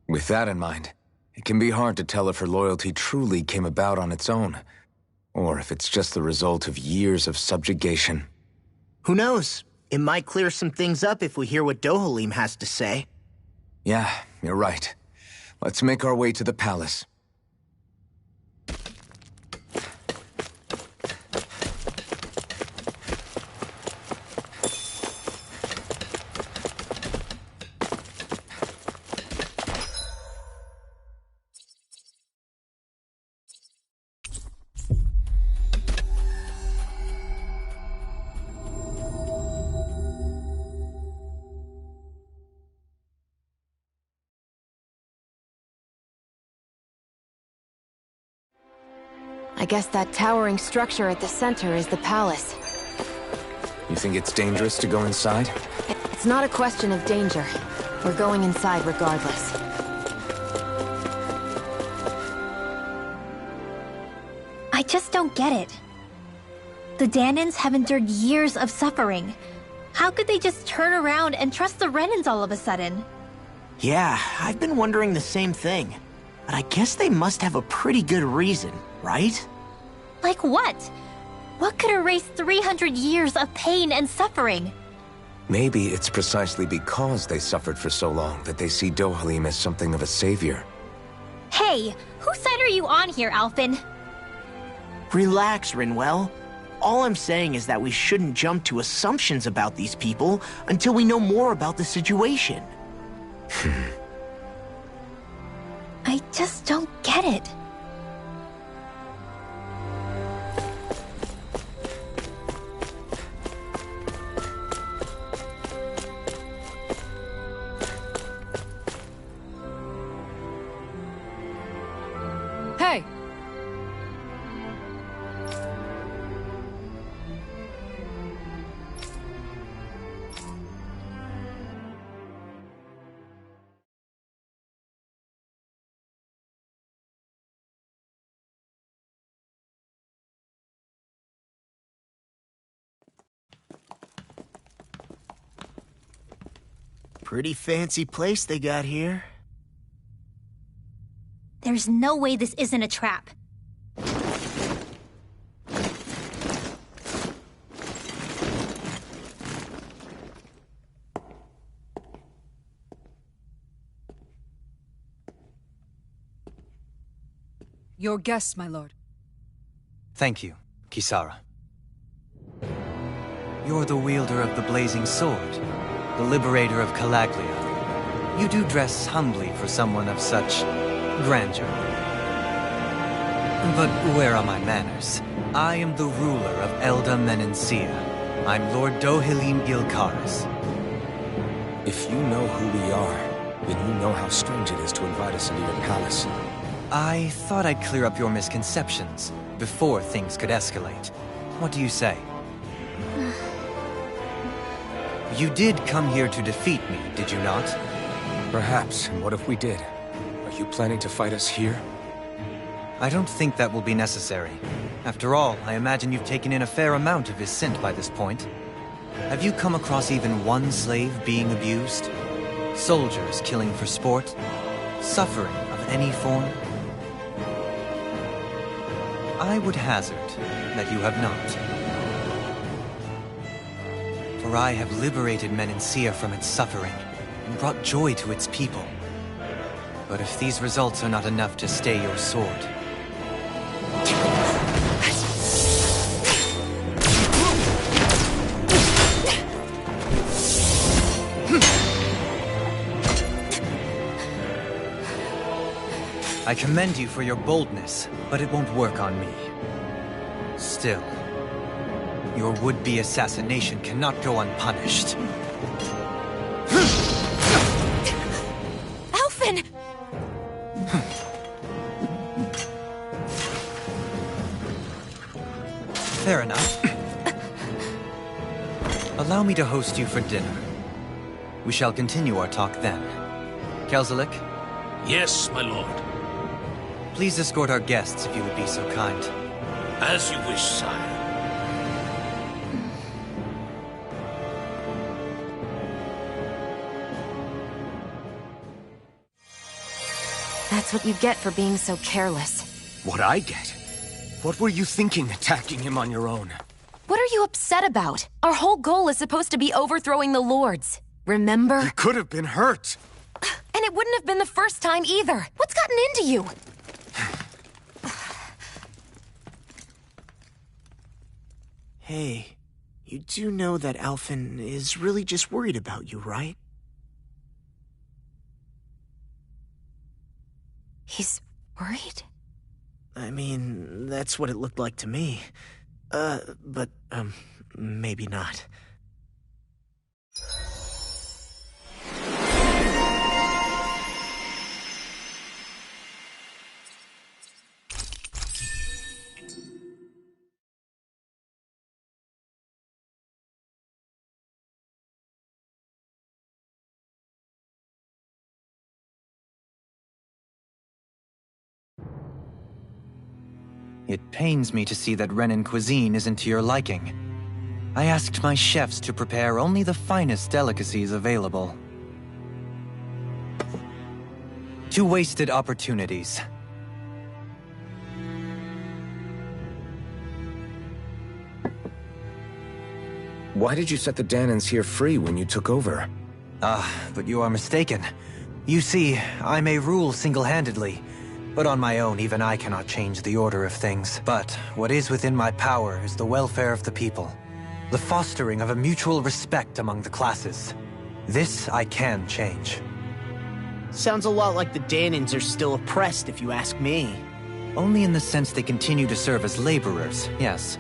With that in mind, it can be hard to tell if her loyalty truly came about on its own, or if it's just the result of years of subjugation. Who knows? It might clear some things up if we hear what Dohalim has to say. Yeah, you're right. Let's make our way to the palace. I guess that towering structure at the center is the palace. You think it's dangerous to go inside? It's not a question of danger. We're going inside regardless. I just don't get it. The Danans have endured years of suffering. How could they just turn around and trust the Renans all of a sudden? Yeah, I've been wondering the same thing. But I guess they must have a pretty good reason, right? Like what? What could erase 300 years of pain and suffering? Maybe it's precisely because they suffered for so long that they see Dohalim as something of a savior. Hey, whose side are you on here, Alphen? Relax, Rinwell. All I'm saying is that we shouldn't jump to assumptions about these people until we know more about the situation. I just don't get it. Hey! Pretty fancy place they got here. There's no way this isn't a trap. Your guests, my lord. Thank you, Kisara. You're the wielder of the blazing sword, the liberator of Calaglia. You do dress humbly for someone of such grandeur. But where are my manners? I am the ruler of Elda Menencia. I'm Lord Dohalim Gilkaris. If you know who we are, then you know how strange it is to invite us into your palace. I thought I'd clear up your misconceptions before things could escalate. What do you say? You did come here to defeat me, did you not? Perhaps, and what if we did? Are you planning to fight us here? I don't think that will be necessary. After all, I imagine you've taken in a fair amount of his scent by this point. Have you come across even one slave being abused? Soldiers killing for sport? Suffering of any form? I would hazard that you have not. For I have liberated Menencia from its suffering and brought joy to its people. But if these results are not enough to stay your sword... I commend you for your boldness, but it won't work on me. Still, your would-be assassination cannot go unpunished. Alphen! Fair enough. Allow me to host you for dinner. We shall continue our talk then. Kelzelik? Yes, my lord. Please escort our guests if you would be so kind. As you wish, sire. That's what you get for being so careless. What I get? What were you thinking, attacking him on your own? What are you upset about? Our whole goal is supposed to be overthrowing the Lords. Remember? He could have been hurt. And it wouldn't have been the first time either. What's gotten into you? Hey, you do know that Alphen is really just worried about you, right? He's worried? I mean, that's what it looked like to me. But maybe not. It pains me to see that Renan cuisine isn't to your liking. I asked my chefs to prepare only the finest delicacies available. 2 wasted opportunities. Why did you set the Danans here free when you took over? But you are mistaken. You see, I may rule single-handedly, but on my own, even I cannot change the order of things. But what is within my power is the welfare of the people. The fostering of a mutual respect among the classes. This I can change. Sounds a lot like the Danans are still oppressed, if you ask me. Only in the sense they continue to serve as laborers, yes.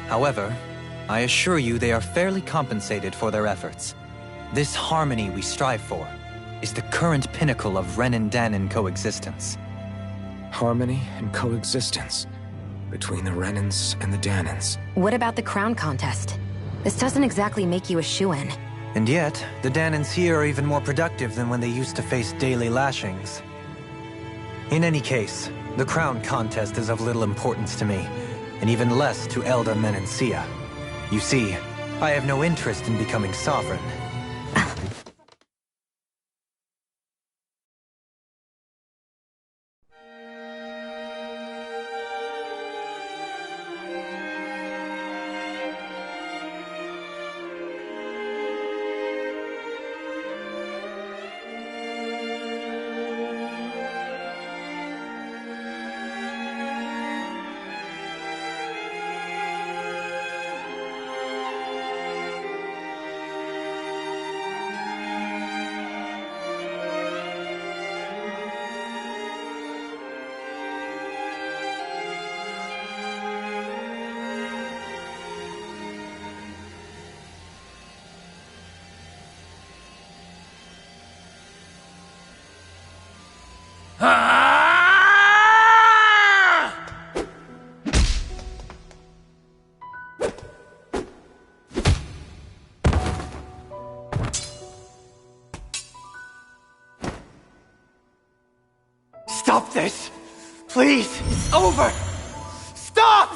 However, I assure you they are fairly compensated for their efforts. This harmony we strive for is the current pinnacle of Renan-Danan coexistence. Harmony and coexistence between the Renans and the Danans. What about the crown contest? This doesn't exactly make you a shoo-in. And yet, the Danans here are even more productive than when they used to face daily lashings. In any case, the crown contest is of little importance to me, and even less to Elda Menancia. You see, I have no interest in becoming sovereign. Stop this! Please! It's over! Stop!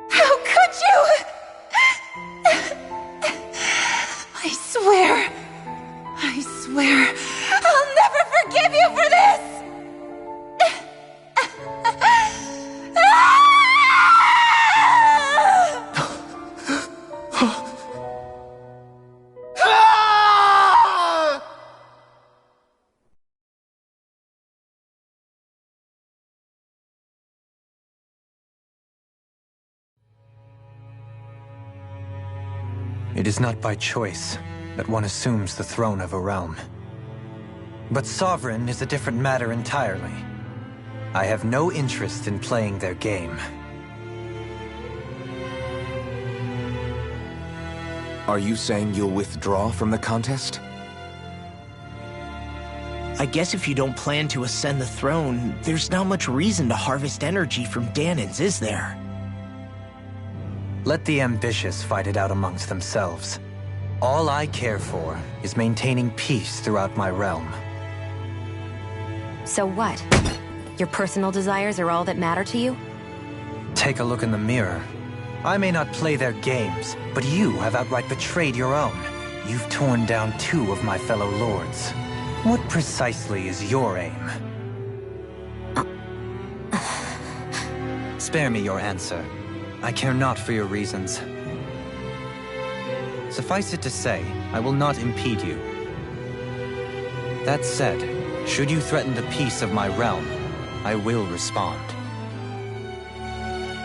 How could you? I swear, I'll never forgive you for this! It is not by choice that one assumes the throne of a realm. But sovereign is a different matter entirely. I have no interest in playing their game. Are you saying you'll withdraw from the contest? I guess if you don't plan to ascend the throne, there's not much reason to harvest energy from Danins, is there? Let the ambitious fight it out amongst themselves. All I care for is maintaining peace throughout my realm. So what? Your personal desires are all that matter to you? Take a look in the mirror. I may not play their games, but you have outright betrayed your own. You've torn down 2 of my fellow lords. What precisely is your aim? Spare me your answer. I care not for your reasons. Suffice it to say, I will not impede you. That said, should you threaten the peace of my realm, I will respond.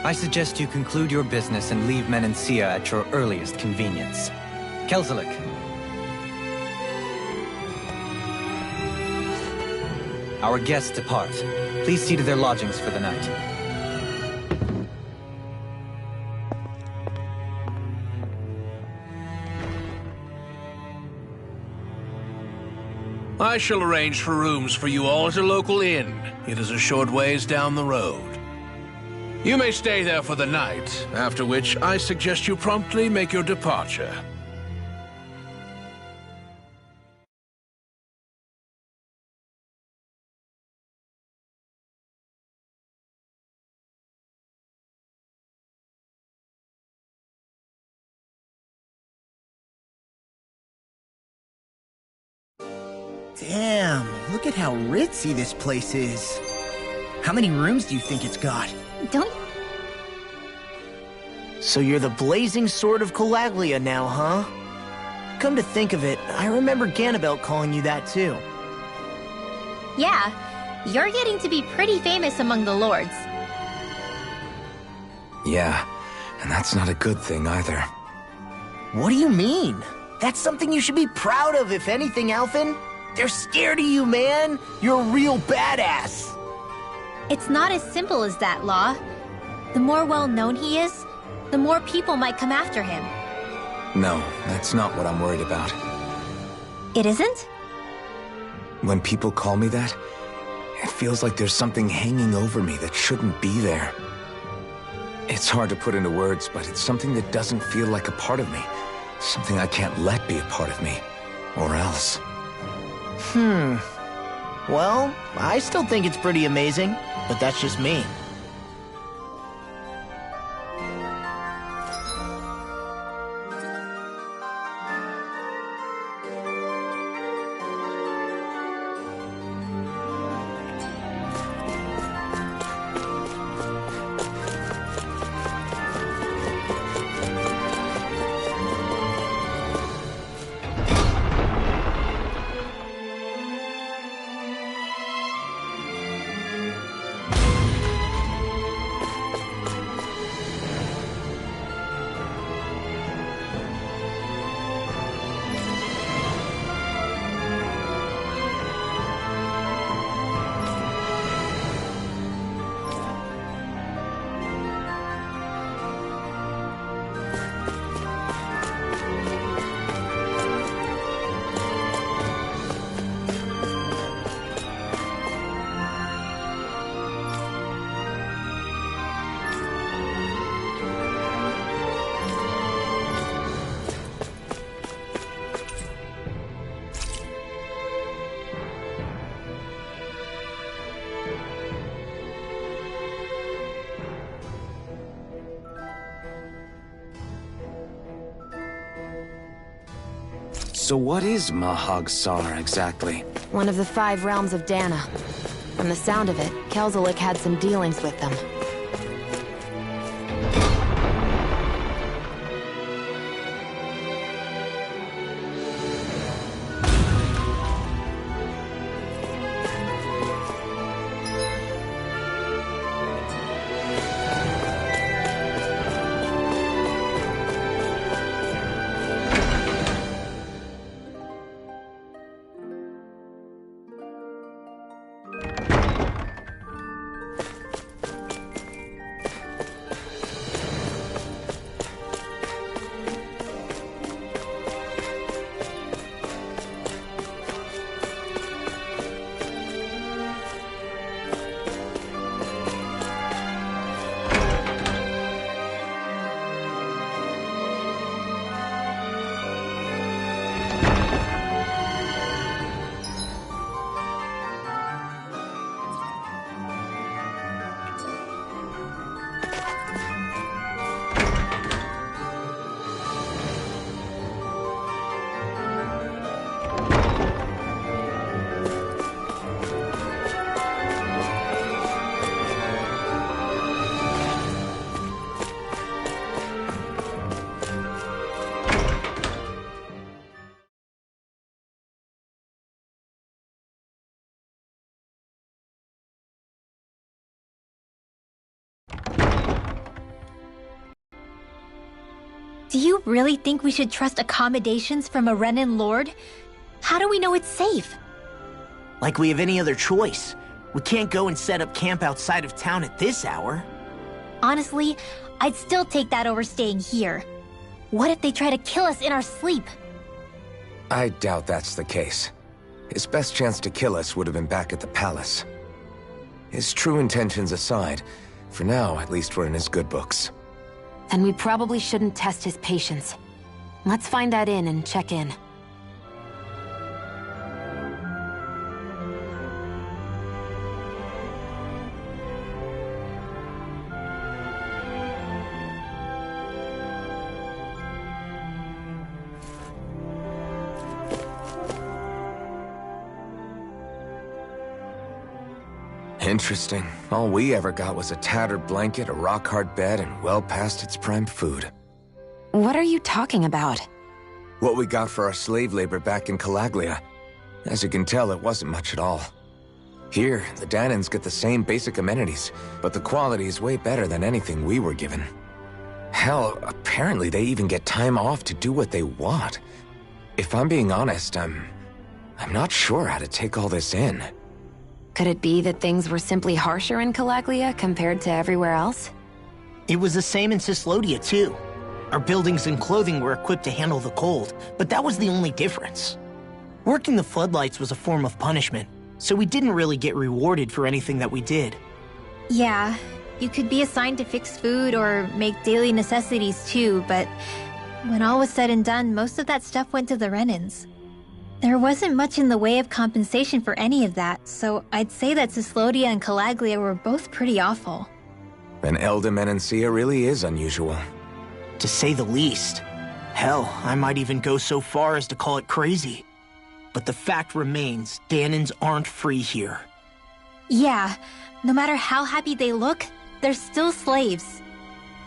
I suggest you conclude your business and leave Menancia at your earliest convenience. Kelzelik. Our guests depart. Please see to their lodgings for the night. I shall arrange for rooms for you all at a local inn. It is a short ways down the road. You may stay there for the night, after which I suggest you promptly make your departure. Damn, look at how ritzy this place is. How many rooms do you think it's got? Don't... So you're the blazing sword of Calaglia now, huh? Come to think of it, I remember Ganabelt calling you that too. Yeah, you're getting to be pretty famous among the lords. Yeah, and that's not a good thing either. What do you mean? That's something you should be proud of, if anything, Alphen. They're scared of you, man! You're a real badass! It's not as simple as that, Law. The more well-known he is, the more people might come after him. No, that's not what I'm worried about. It isn't? When people call me that, it feels like there's something hanging over me that shouldn't be there. It's hard to put into words, but it's something that doesn't feel like a part of me. Something I can't let be a part of me. Or else. Well, I still think it's pretty amazing, but that's just me. So what is Mahag Sar exactly? One of the 5 realms of Dana. From the sound of it, Kelzelik had some dealings with them. Do you really think we should trust accommodations from a Renan lord? How do we know it's safe? Like we have any other choice. We can't go and set up camp outside of town at this hour. Honestly, I'd still take that over staying here. What if they try to kill us in our sleep? I doubt that's the case. His best chance to kill us would have been back at the palace. His true intentions aside, for now, at least we're in his good books. Then we probably shouldn't test his patience. Let's find that inn and check in. Interesting. All we ever got was a tattered blanket, a rock-hard bed, and well past its prime food. What are you talking about? What we got for our slave labor back in Calaglia. As you can tell, it wasn't much at all. Here, the Danans get the same basic amenities, but the quality is way better than anything we were given. Hell, apparently they even get time off to do what they want. If I'm being honest, I'm not sure how to take all this in. Could it be that things were simply harsher in Calaglia compared to everywhere else? It was the same in Cislodia, too. Our buildings and clothing were equipped to handle the cold, but that was the only difference. Working the floodlights was a form of punishment, so we didn't really get rewarded for anything that we did. Yeah, you could be assigned to fix food or make daily necessities too, but when all was said and done, most of that stuff went to the Renans. There wasn't much in the way of compensation for any of that, so I'd say that Cislodia and Calaglia were both pretty awful. Then Elda really is unusual. To say the least. Hell, I might even go so far as to call it crazy. But the fact remains, Danans aren't free here. Yeah, no matter how happy they look, they're still slaves.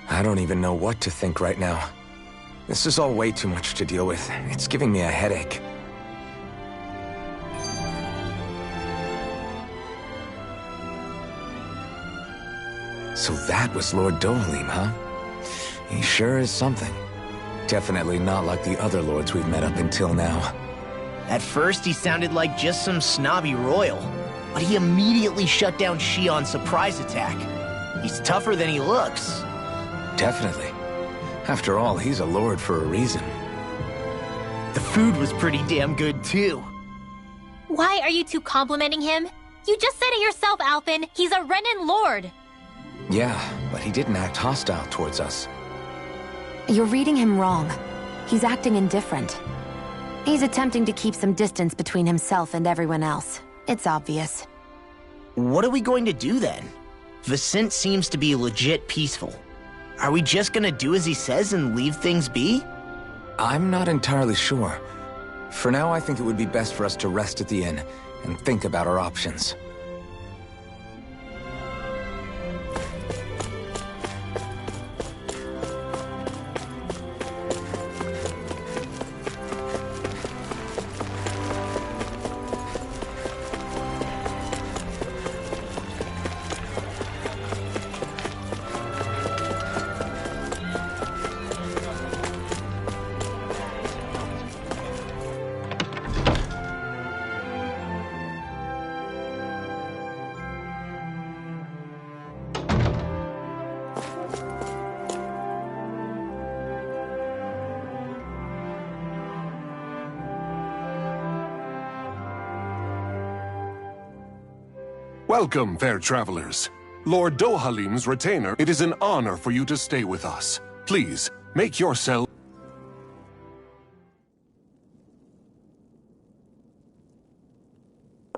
I don't even know what to think right now. This is all way too much to deal with. It's giving me a headache. So that was Lord Dohalim, huh? He sure is something. Definitely not like the other lords we've met up until now. At first, he sounded like just some snobby royal, but he immediately shut down Shion's surprise attack. He's tougher than he looks. Definitely. After all, he's a lord for a reason. The food was pretty damn good, too. Why are you two complimenting him? You just said it yourself, Alphen. He's a Renan lord. Yeah, but he didn't act hostile towards us. You're reading him wrong. He's acting indifferent. He's attempting to keep some distance between himself and everyone else. It's obvious. What are we going to do then? Vicent seems to be legit peaceful. Are we just gonna do as he says and leave things be? I'm not entirely sure. For now, I think it would be best for us to rest at the inn and think about our options. Welcome, fair travelers. Lord Dohalim's retainer, it is an honor for you to stay with us. Please, make yourself...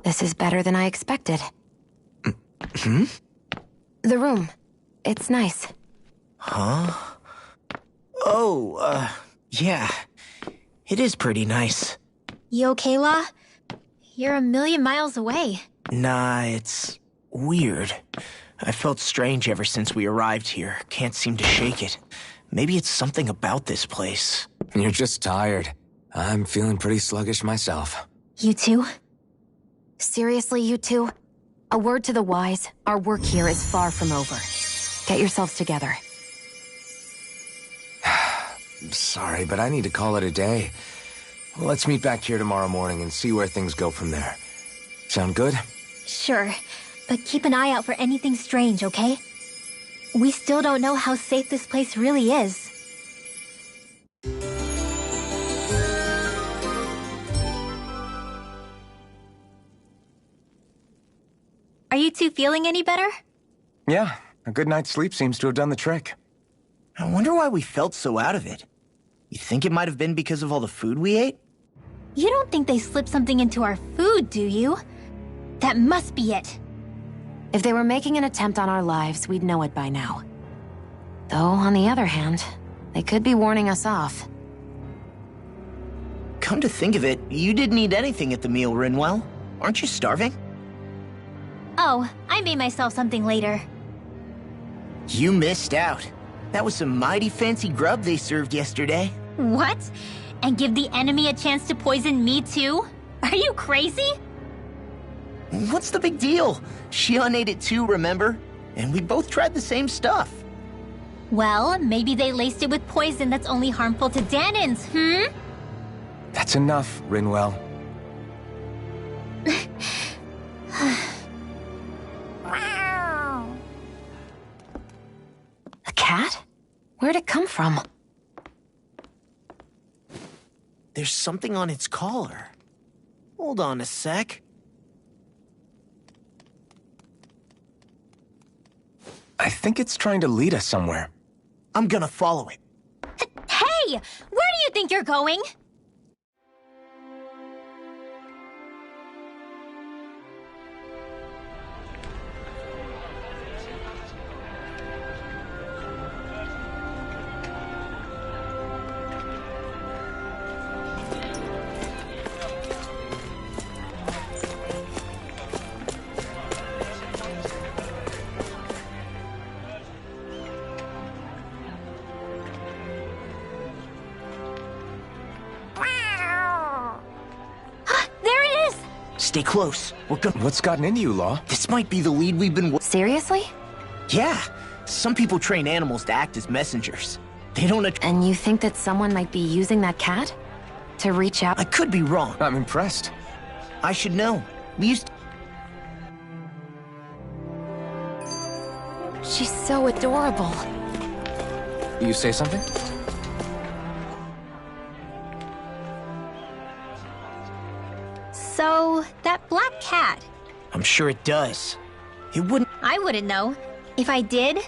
This is better than I expected. Hmm? The room. It's nice. Huh? Oh, yeah. It is pretty nice. You okay, La? You're a million miles away. Nah, it's weird. I felt strange ever since we arrived here. Can't seem to shake it. Maybe it's something about this place. You're just tired. I'm feeling pretty sluggish myself. You too? Seriously, you two? A word to the wise, our work here is far from over. Get yourselves together. Sorry, but I need to call it a day. Let's meet back here tomorrow morning and see where things go from there. Sound good? Sure, but keep an eye out for anything strange, okay? We still don't know how safe this place really is. Are you two feeling any better? Yeah, a good night's sleep seems to have done the trick. I wonder why we felt so out of it. You think it might have been because of all the food we ate? You don't think they slipped something into our food, do you? That must be it. If they were making an attempt on our lives, we'd know it by now. Though, on the other hand, they could be warning us off. Come to think of it, you didn't eat anything at the meal, Rinwell. Aren't you starving? Oh, I made myself something later. You missed out. That was some mighty fancy grub they served yesterday. What? And give the enemy a chance to poison me too? Are you crazy? What's the big deal? Shion ate it too, remember? And we both tried the same stuff. Well, maybe they laced it with poison that's only harmful to Danins, That's enough, Rinwell. A cat? Where'd it come from? There's something on its collar. Hold on a sec. I think it's trying to lead us somewhere. I'm gonna follow it. Hey! Where do you think you're going? Stay close. What's gotten into you, Law? This might be the lead we've been... Seriously? Yeah. Some people train animals to act as messengers. They don't... And you think that someone might be using that cat? To reach out? I could be wrong. I'm impressed. I should know. We used... She's so adorable. You say something? So, that black cat. I'm sure it does. It wouldn't... I wouldn't know. If I did,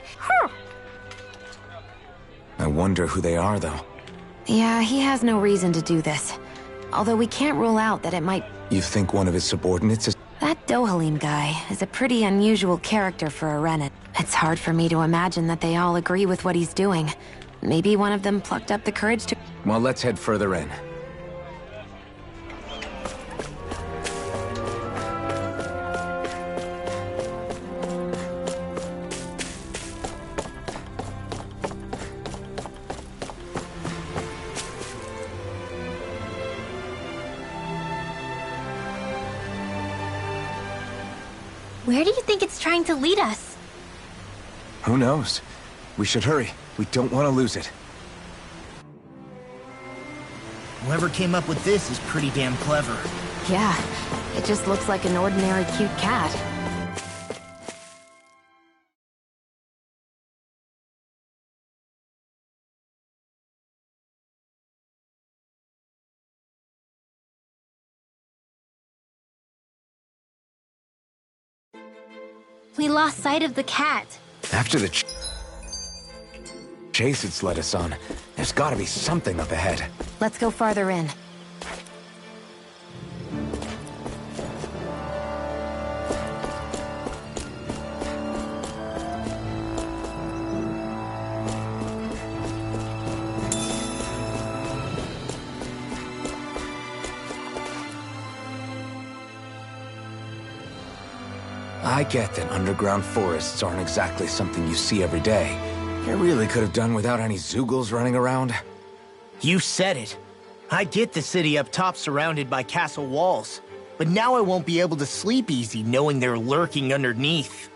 I wonder who they are, though. Yeah, he has no reason to do this. Although we can't rule out that it might... You think one of his subordinates is... That Dohalim guy is a pretty unusual character for a Renin. It's hard for me to imagine that they all agree with what he's doing. Maybe one of them plucked up the courage to... Well, let's head further in. where do you think it's trying to lead us? Who knows? We should hurry. We don't want to lose it. Whoever came up with this is pretty damn clever. Yeah, it just looks like an ordinary cute cat. We lost sight of the cat. After the chase it's led us on, there's gotta be something up ahead. Let's go farther in. I get that underground forests aren't exactly something you see every day. They really could have done without any Zeugles running around. You said it. I get the city up top surrounded by castle walls, but now I won't be able to sleep easy knowing they're lurking underneath.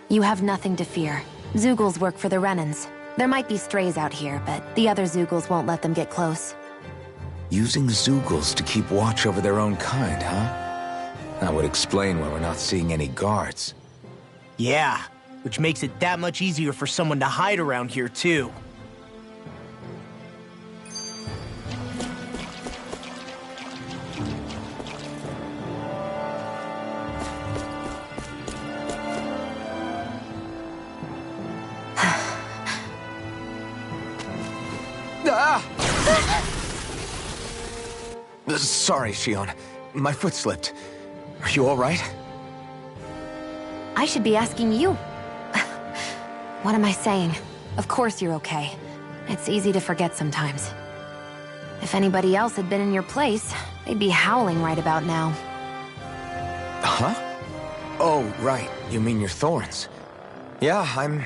You have nothing to fear. Zeugles work for the Renans. There might be strays out here, but the other Zeugles won't let them get close. Using Zeugles to keep watch over their own kind, huh? That would explain why we're not seeing any guards. Yeah, which makes it that much easier for someone to hide around here, too. Sorry, Shion. My foot slipped. Are you all right? I should be asking you. What am I saying? Of course you're okay. It's easy to forget sometimes. If anybody else had been in your place, they'd be howling right about now. Huh? Oh, right. You mean your thorns. Yeah, I'm,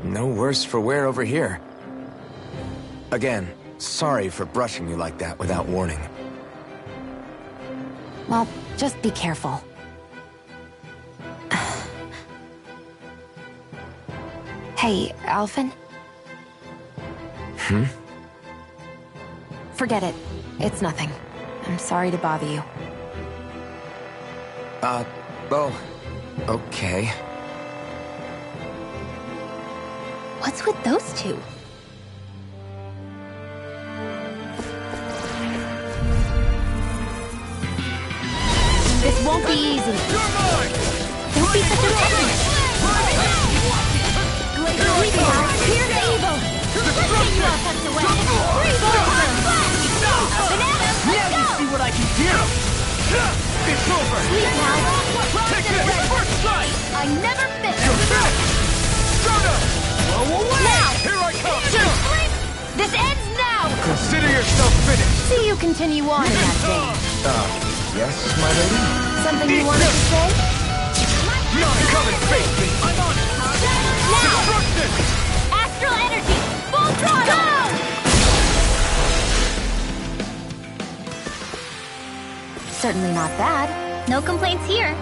no worse for wear over here. Again, sorry for brushing you like that without warning. Well, just be careful. Hey, Alphen? Forget it. It's nothing. I'm sorry to bother you. Oh, okay. What's with those two? This won't be easy. Don't be such a pessimist. Here's the evil. Let's you all tucked away. Now you see what I can do! It's over! Sweet now. Take this! First strike! I never miss. You're finished! Soda! Now! Here I come! This ends now! Consider yourself finished! See you continue on in that vein. Yes, my lady? Something you wanted to say? None come and face me! I'm on it! Now! Destruction! Astral energy! Full throttle! Certainly not bad. No complaints here.